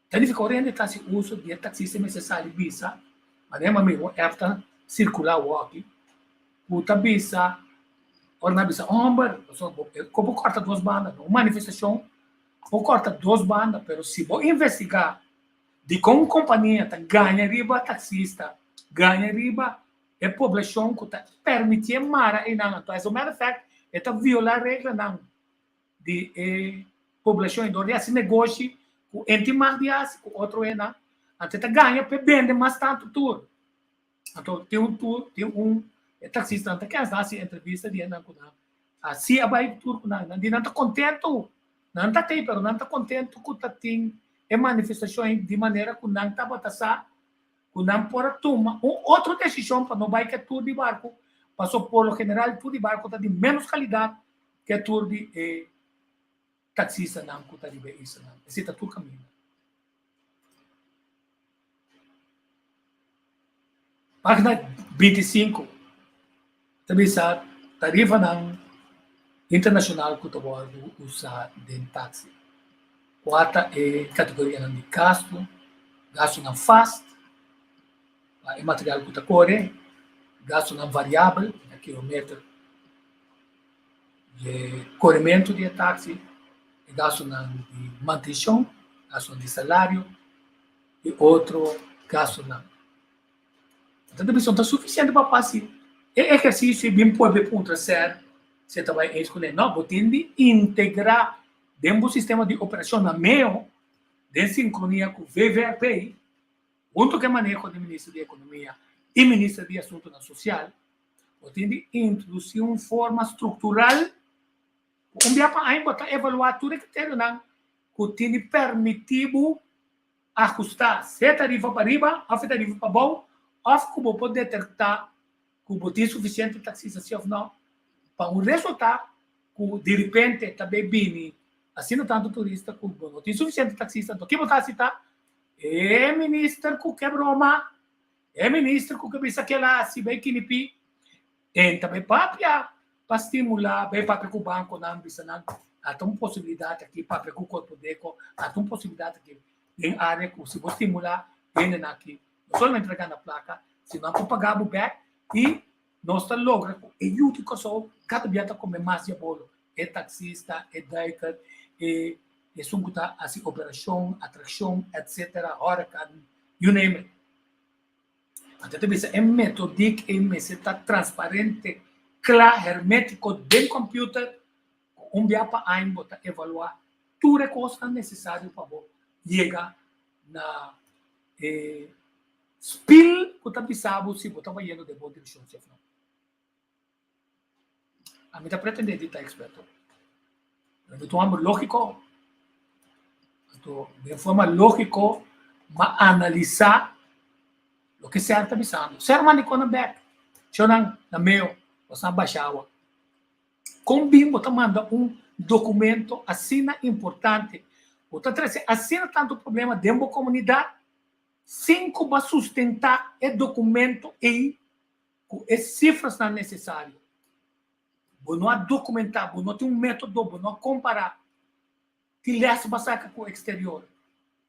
Então, ele ficou orientado a esse uso de taxista necessário visa, mas é amigo, after circular aqui, puta visa, ou na visa, amor, como corta 2 bandas, uma manifestação, ou corta 2 bandas, mas se vou investigar de como companhia ganha riba taxista, ganha riba a população que está permitindo mara e não. Então, as a matter of fact, está violar a regra não de população então esse negócio com ente mais de com outro é não. Até ganha para vender mais tanto tudo. Então, tem taxista que as entrevista de não assim vai tudo não está contente, não está tem, pero não está contente com tem manifestação de maneira que não está batasa não pode tomar outra decisão para não vai que tudo de barco, passou por lo general tudo de barco está de menos qualidade que tudo de taxista não que está de veículo não, esse está tudo caminho. Página 25 também sabe tarifa não internacional que está usar de táxi. 4 é categoria de gasto não fast é material que está corre, gasto não variável, quilômetro de corrimento de táxi, gasto de manutenção, gasto de salário e outro gasto não. Então, a pessoa está suficiente para fazer. É exercício bem pode ser, você vai escolher, não, você tem de integrar dentro do sistema de operação na meio, de sincronia com o VVRP, junto com o manejo do Ministro da Economia e Ministro de Assuntos Sociais, você tem de introduzir uma forma estrutural, onde para evaluar tudo que tem, que tem de permitir ajustar se tarifa para riba, ou se tarifa para baixo, ou que você pode detectar que você tem suficiente taxação ou não, para um resultado que de repente também vem, assim não tanto turista, que não tem suficiente taxista, então o que você está? Ministro que quebrou, É ministro que bisa que lá se bem que nipi tenta bem papia para estimular bem papia com o banco não bisa não há uma possibilidade aqui papia com o corpo deco há uma possibilidade aqui em área que se você estimular vem aqui não só entregar na placa se não pagar o back e nós está logra e eu digo só cada dia tá comendo mais de bolo é taxista é diker é sunguta assim operação atração etc hora can you name it. Até bisa é metodic é meseta transparente claro hermético do computer dia para aí botar evaluar tudo é coisa necessário para chegar na spill que tá bisabo se botar banheiro de boa direção chef não a mim tá pretendendo estar experto mas tu amo lógico de forma lógico mas analisar o que certo bisando ser manicona back chonan na meu você baixava combina botar manda documento assina importante botar trazer assina tanto problema dentro da comunidade 5 para sustentar o documento e com as cifras não necessárias. Não documentar, não tem método, não comparar. Que lesse basaka com o exterior.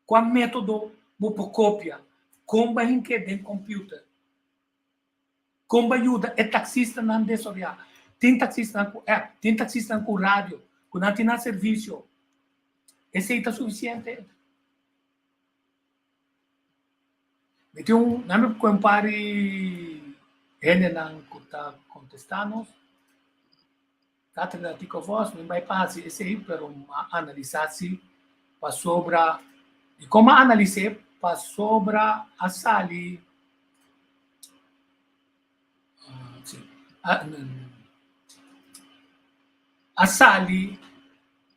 Com o método, por cópia. Como é que tem computer. Como ajuda é taxista não desoriar. Tem taxista com app, tem taxista com rádio, com não tem serviço. Esse aí está suficiente. Então, não me compare ele não está contestando. Cada tipo de voz não vai passar esse aí para analisar-se para sobre e como analisar para sobre a sali a sali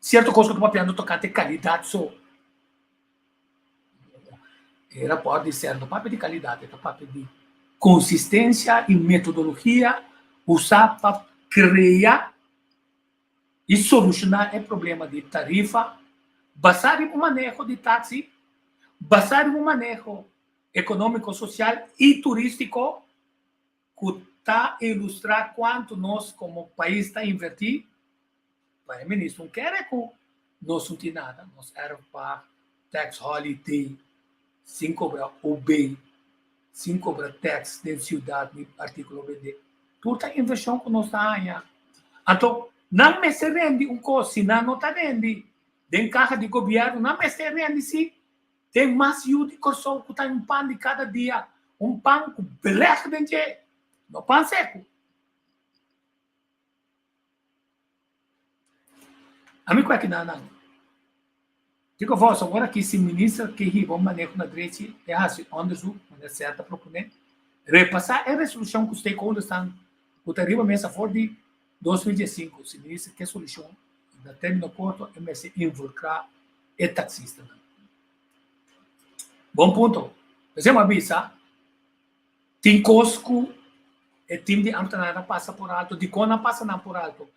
certo coisa que tu papel tocante qualidade só era pode ser no papel de qualidade, no papel de consistência e metodologia usar para criar e solucionar o problema de tarifa, basado no manejo de táxi, basado no manejo econômico, social e turístico, que está a ilustrar quanto nós, como país, está a invertir. Para o ministro, não quer que nós não tem nada, nós éramos para tax holiday, 5 para OB, 5 para tax de cidade, artigo BD. Tudo é inversão que nós estamos. Então, não me se rende coisa, se não está rende, de caixa de governo, não me se rende se tem mais de corção que está pão de cada dia, pão com bleque dentro, não pão seco. Amigo, é que não. Digo, vós, agora que se ministra que riba manejo na direita, é assim, onde é certa proponente, repassar a resolução que os stakeholders estão, que arriba mesa for de 2015, se ministra que solução, na término curto, é mais involucrar e taxista. Bom ponto. Mas é uma bisa, tem cosco, e time de Amtanara passa por alto, de Cona passa não por alto.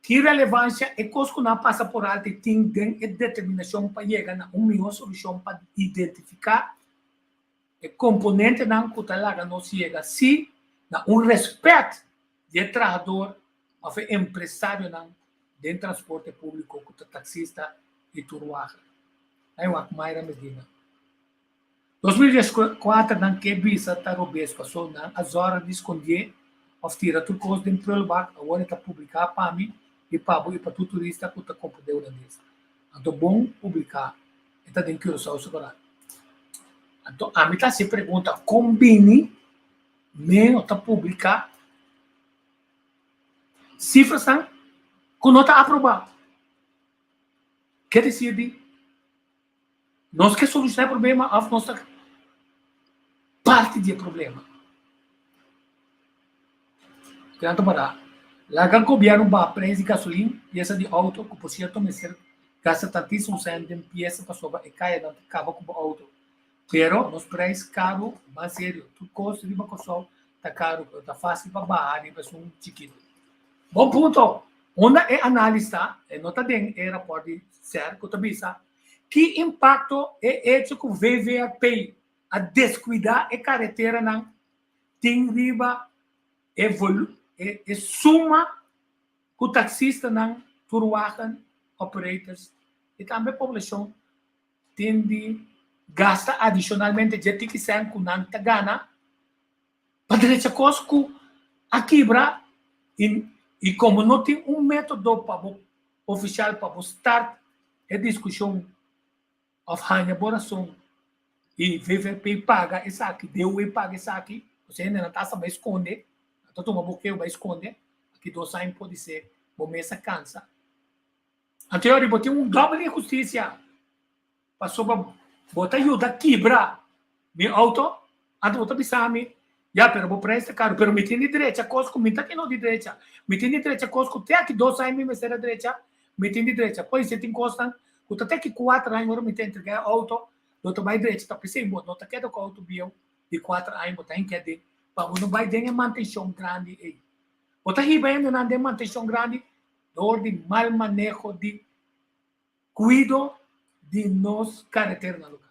Que relevância é que não passa por alto e tem determinação para chegar a uma melhor solução para identificar o componente não que está não chega se respeito de trabalhador ou empresário não de transporte público que taxista e turuaja. Aí o Acmaira Medina. 2014 não que bisa tarobes passou não as horas de esconder ou tira tudo coisa de problema agora está publicar para mim e para o turista que está comprando na mesa. Então, bom publicar. Então, tem que usar o segurança. Então, a mim se pergunta, combine, nem está publicar cifras que não está aprovado. Quer dizer, nós que solucionar o problema, a nossa parte do problema. Quero parar. Lá que o governo vai preço de gasolina, peça de auto, que por certo me ser gasta tantíssimo cento em peça para sobrar e cai não acaba com o auto. Pero nos preços caro, mais sério, tudo custa de uma coisa tá caro, tá fácil para barrar, e para um chiquito. Bom ponto. Onde é análise tá, é nota bem, era pode ser que também sabe que impacto é esse que o VVRP a descuidar a carretera ng ting riba e suma o taxista ng turwakan operators e também a população tende gasta adicionalmente de que sem com não tagana para direita cosco a quebra e como não tem método para oficial para start a discussão of hanya boração e VVP paga isso aqui deu e paga isso aqui você ainda não está sabendo esconder então toma bloqueio vai esconder aqui do saem pode ser bomesa cansa a teoria botou double injustiça passou para botar ajuda quebra meu auto antes botar bisame já pero vou prestar caro pero me tem de direita cosco me tá aqui não de direita me tem de direita cosco até aqui dois saem me será direita me tem de direita pois você tem costan que até que 4 anos agora me tem entregar auto do outro vai direita tá pensei não tá querendo com auto bio de 4 anos botar em que de para não vai ter manutenção grande aí botar riba ainda não tem manutenção grande dor de mal manejo de cuido de nos carretera na lugar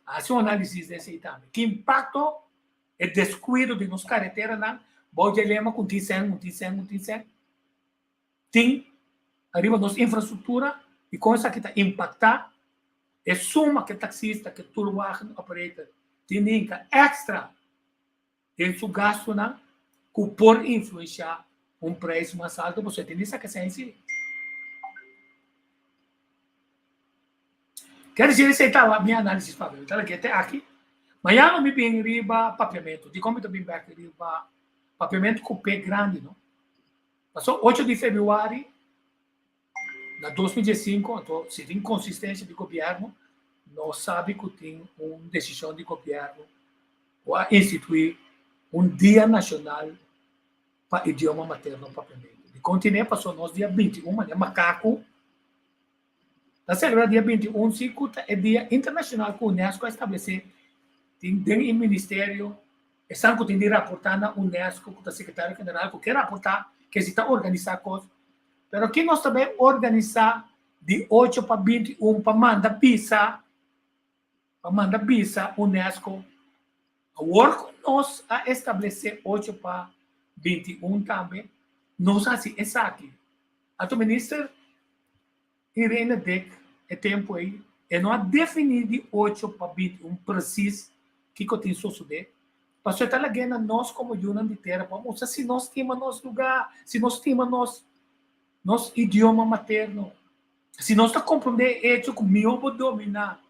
assim análise desse também que impacto é descuido de nos carretera na bom dilema com tem arriba nos infraestrutura e com isso que está impactar é suma que taxista que turwagen operator tem extra em seu gasto na que por influenciar preço mais alto você tem isso que sentir quer dizer essa é a minha análise Fábio então aqui até aqui mas já não me bem riba papiamento de como também vai riba papiamento com pé grande não passou 8 de fevereiro na 2015 então se tem consistência de governo não sabe que tem uma decisão de governo para instituir dia nacional para idioma materno papiamento de continente passou nós dia 21 mas é macaco na celebração dia 21 é dia internacional que a Unesco estabelecer tem o Ministério estão que tem de raportar na Unesco com o secretário-geral que quer raportar que se está organizar coisas mas aqui nós também organizar de 8 para 21 para mandar visa Unesco a work nós a estabelecer 8 para 21 também nós assim é aqui a ministro Irene Deck é tempo aí e não a definir de 8 para 21 preciso que tem suceder para você estar lá nós como Yunan de terra para mostrar se nós temos nosso lugar se nós temos nosso idioma materno se nós está compreender hecho que meu vou dominar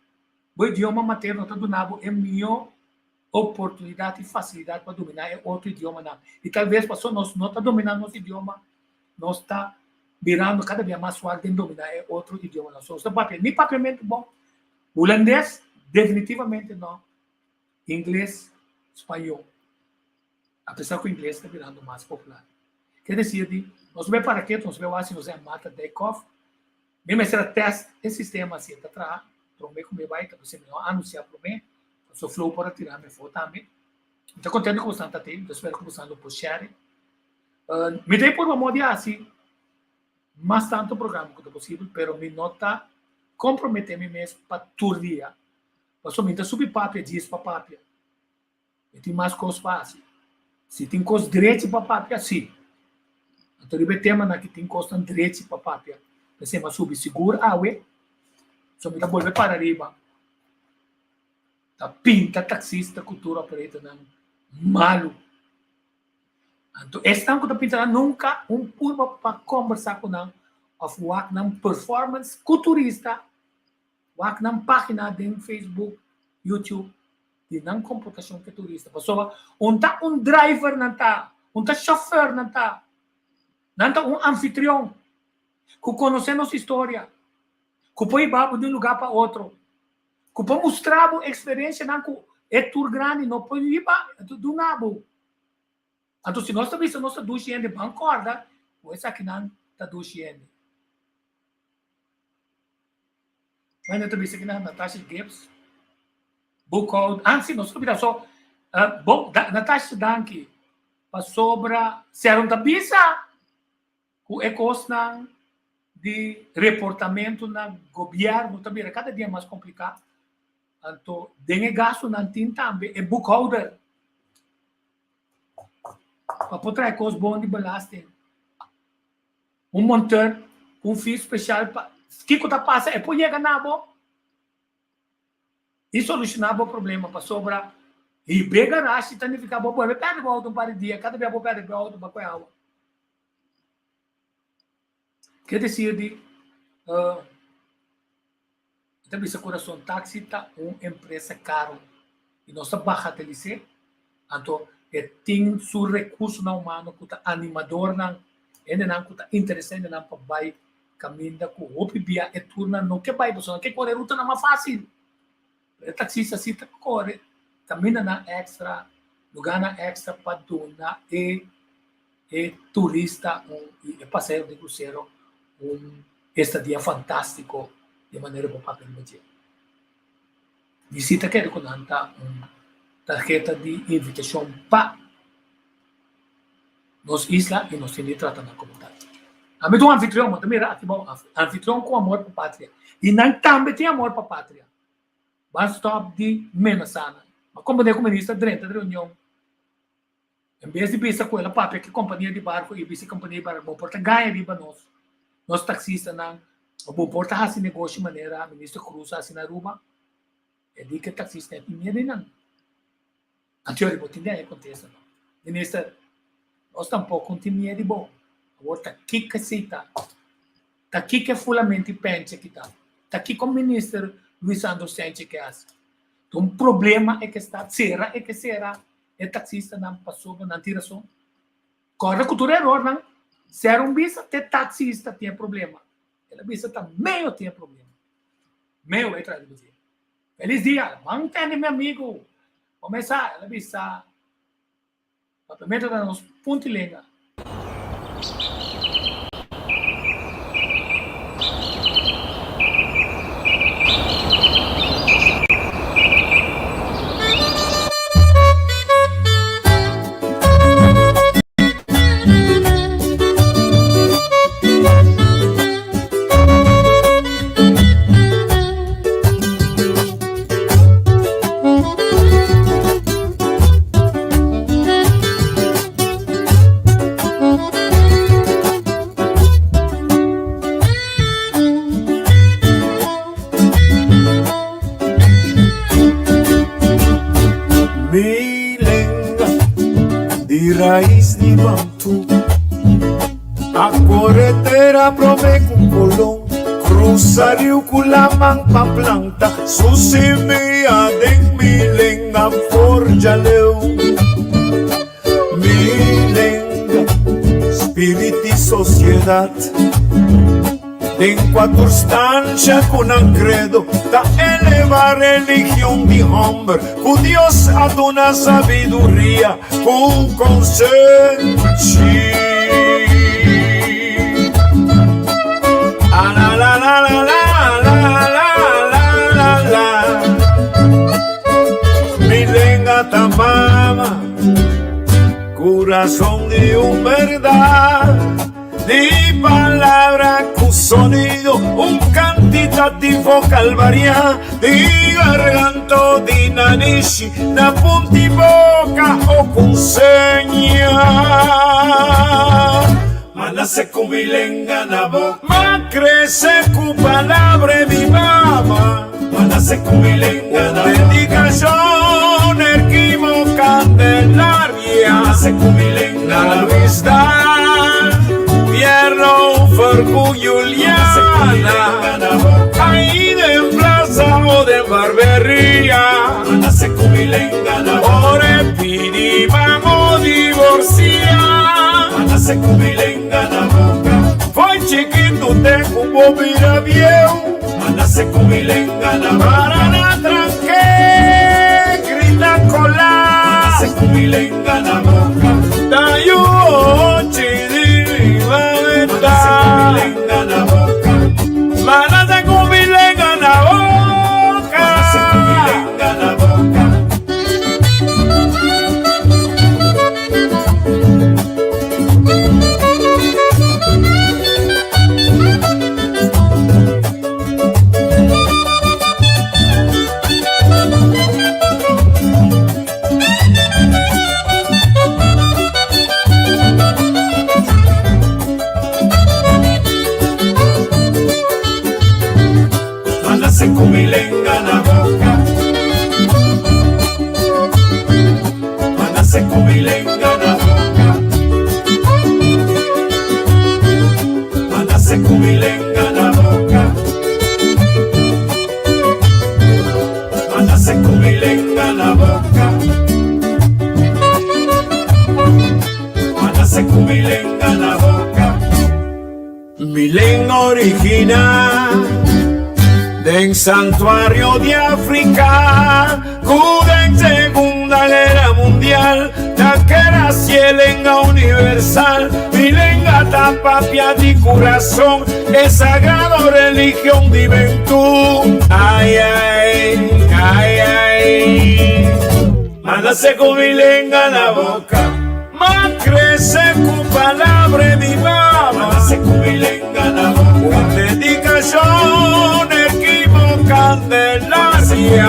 o idioma materno está donado é minha oportunidade e facilidade para dominar é outro idioma não e talvez passou nós não está dominando nosso idioma nós está virando cada vez mais suave em dominar é outro idioma não só papel nem papiamento bom holandês definitivamente não inglês espanhol apesar que o inglês está virando mais popular quer dizer nós vemos para aqui nós vemos assim nós é mata Deikoff mesmo esse teste esse sistema assim está atrás promete que me vai que você não anunciar para mim só flow para tirar minha foto também estou contente com você está tendo espero que você não possa share me dei por uma moda assim mais tanto programa quanto possível pero me nota comprometer-me mesmo para turdia passou me subir papia diz para papia e tem mais coisas fáceis se tem coisas direitos para papia sim então o tema na que tem coisas direitos para papia você vai subir seguro só me dá volver para arriba tá pinta taxista cultura operator não malo então estão que tá pintando nunca purba para conversar com não of work não performance culturista work não página de Facebook YouTube de não computação culturista pessoa tá driver não tá chauffeur não tá anfitrião que conhece nossa história que pode ir de um lugar para outro que pode mostrar a experiência não que é tour grande não pode ir do nabo então se nós também nós duas gente bancorda essa aqui não está duas gente mas não também aqui na Natasha Gibbs book called antes nós também só Natasha Danke para sobra serão da bisa o ecosnan de reportamento na governo também cada dia mais complicado Anto, dengue gasto ng tintambe, e boekhouder. Papotrai cos bom de belasting. Monteur, fee special, kiko ta passa, e poi chega na bo. E solucionava o problema, para sobra. E bega rashi, tani fica bo, perde o auto um par de dia, cada vez bo perde o auto, para qual água. Quer dizer, também se coração táxi tá uma empresa caro e nós baixa dele então tem seu recurso na humano que tá animador não não que tá interessante não para vai caminho com o bia e turna não que vai você que correr ruta não é fácil o taxista se tá corre caminha na extra lugar na extra para dona e turista e passeio de cruzeiro estadia fantástico de maneira para papel media. Visita que reconanta tarjeta de invitação para nos isla e nos tende trata na comunidade. A mim um anfitrião, mas também anfitrião com amor para a pátria. E não também tem amor para a pátria. Mas stop de menos sana. Mas como de comunista dentro da reunião, em vez de pensar com ela, papai, que companhia de barco e vice companhia de barco, porta ganha de nós taxistas não o porta assim negócio de maneira ministro Cruz assim na Aruba é de que taxista tem medo não a teoria pode ter acontece não ministro nós tampouco tem medo bom agora tá aqui que se tá aqui que fulamente pensa que tá aqui como ministro Luiz Santos Sánchez que é então o problema é que está será é taxista não passou não tira som corre cultura error não ser bisa ter taxista tem problema. Ela bisa também tem problema. Meu é traduzir. Feliz dia, mantém meu amigo. Começar, ela bisa. A primeira da nos pontilenga. Raiz de Bantu, a corretera prove com colão, cruza rio com la manpa planta, su semeia de milenga forja leu, milenga, espírito e sociedade. Tem quatro stanze con un credo da eleva religión de hombre, con Dios ad una sabiduría, con consenso. La la la la la la la la la. Mi lenga tamama, corazón de un verdad. Di palabra con sonido, un cantitativo calvaria, di garganto, di narici, da punti boca o con segna. Ma nace con milenga na boca, ma crece con palabra di mamma. Ma nace con milenga na boca, dedicación, erquimo, candelaria. Nace con milenga na boca. Pierro, Fergu, Juliana, ahí de plaza o de barbería, ore pidi, vamos divorciar, foi chiquito, te como mira viejo, para la tranque, grita cola, da yo chidi. Mana se cumilenga na boca. Mana se cumilenga na boca. kumilenga na boca. Manase kumilenga na boca. Milen original del santuario de África, cuda en Segunda Guerra Mundial, la que era cielenga universal, milenga tapapia di corazón, es sagrado religión de juventud. Ay, ay, ay, ay, mándase con milenga en la boca, más crece con palabra mi mamá, mándase con milenga en la boca, dedicación Candelaria,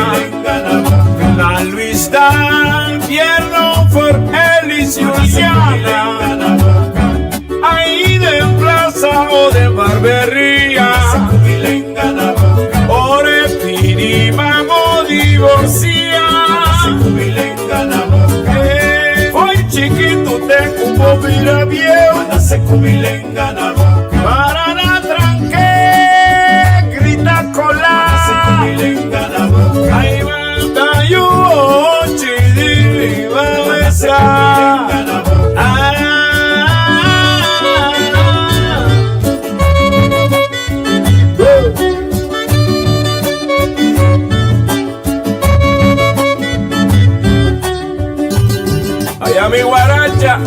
la Luis Dan, Pierno for Elis Luciana, ahí de Plaza o de Barbería, Ore Piri, vamos divorcia, hoy chiquito te cubo mira viejo, para la tranque, grita cola. Ay, manda yo, chidi, babesa. Allá mi guaracha.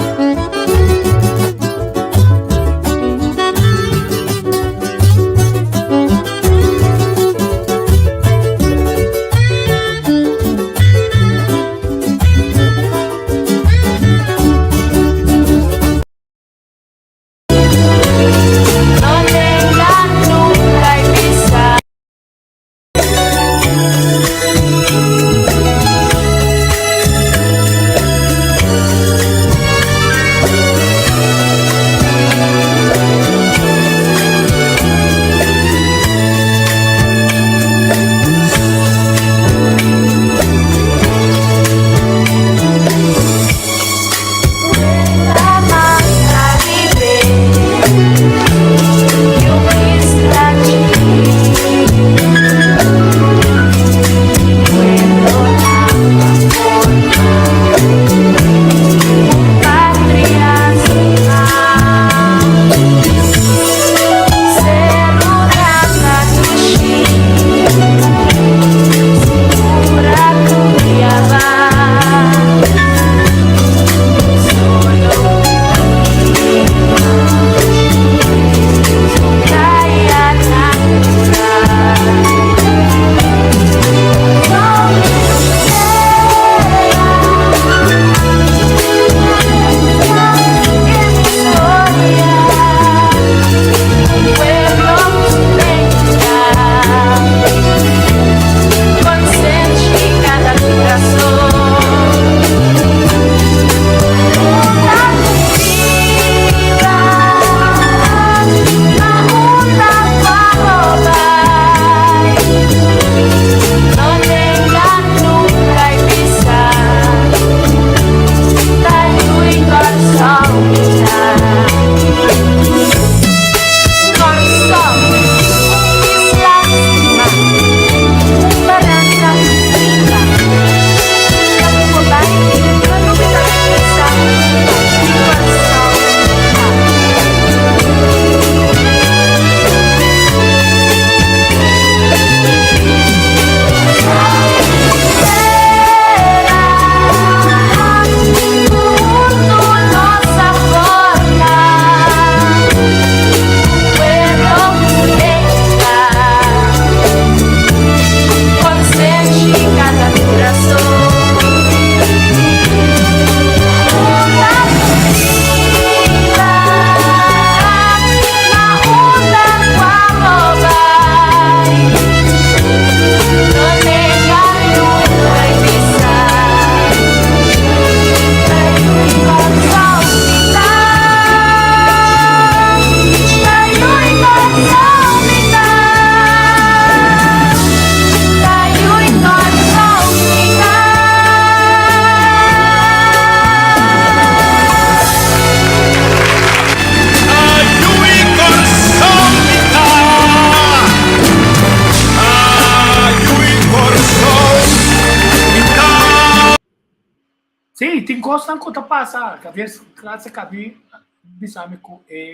Sim, tem coisas que passa, que às vezes, claro, cabe, bisame,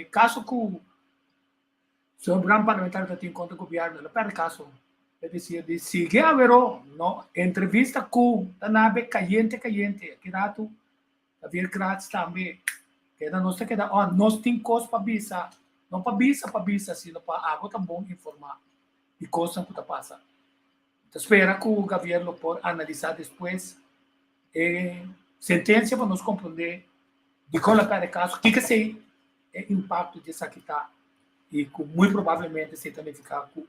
caso que o senhor grande parlamentar que tem conta com o governo, ele perde caso, ele dizia, de seguir a ver, no, entrevista com a nave caliente, que rato, a ver grátis também, que não sei que nós tem coisas para bisa, não para bisa, sino para água tão bom informar de coisas que passa. Então, espera que o governo pode analisar depois sentença para nos compreender de qual é cada caso, o que é o impacto disso aqui tá e muito provavelmente se também ficar com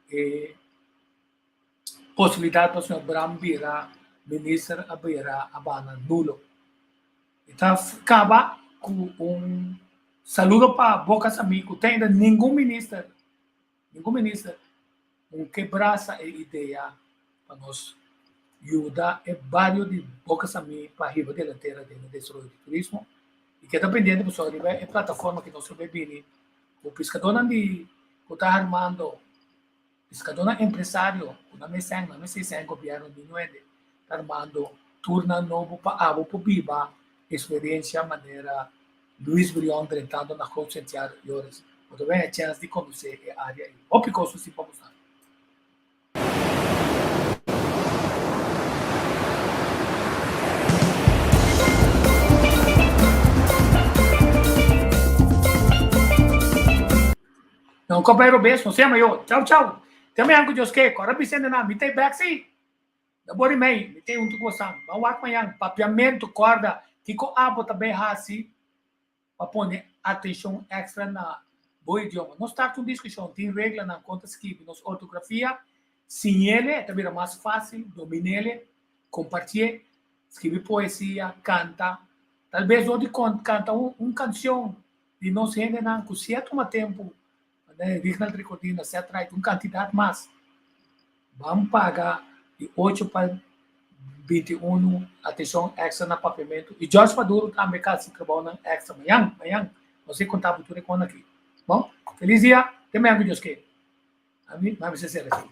possibilidade para o senhor Bram virar ministro a virar a bana nulo. Então, acaba com saludo para bocas amigos, tem ainda nenhum ministro quebraça a ideia para nós ajudar vários de bocas amigos para a riba delanteira do desenvolvimento do turismo e que dependendo do pessoal é a plataforma que nós vemos o pescador que está armando pescador empresário na mesa governo de noite está armando turno novo para água para biba experiência maneira Luiz Brion tentando na consciência de horas quando vem a chance de conhecer a área o picoso se pode usar. Não, companheiro beijo, não sei amanhã. Tchau. Também anco Deus que, agora pensando na, me tem back da bori mei, me tem tudo gostando. Vamos lá amanhã, papiamento, corda, que com a bota bem assim, para pôr atenção extra na boa idioma. Nós estamos com discussão, tem regra na conta escrita, nos ortografia, sem ele, também é mais fácil, domina ele, compartilhar, escrever poesia, canta, talvez onde canta uma canção e não se rende não, com certo tempo, Regional Recordina, se atrai uma quantidade mais. Vamos pagar de 8 para 21 atenção extra na papiamento. E Jorge Maduro também se trabalha extra. Amanhã, você contava tudo com aqui. Bom, feliz dia. Até amanhã, Deus que. A mim, vai ser assim.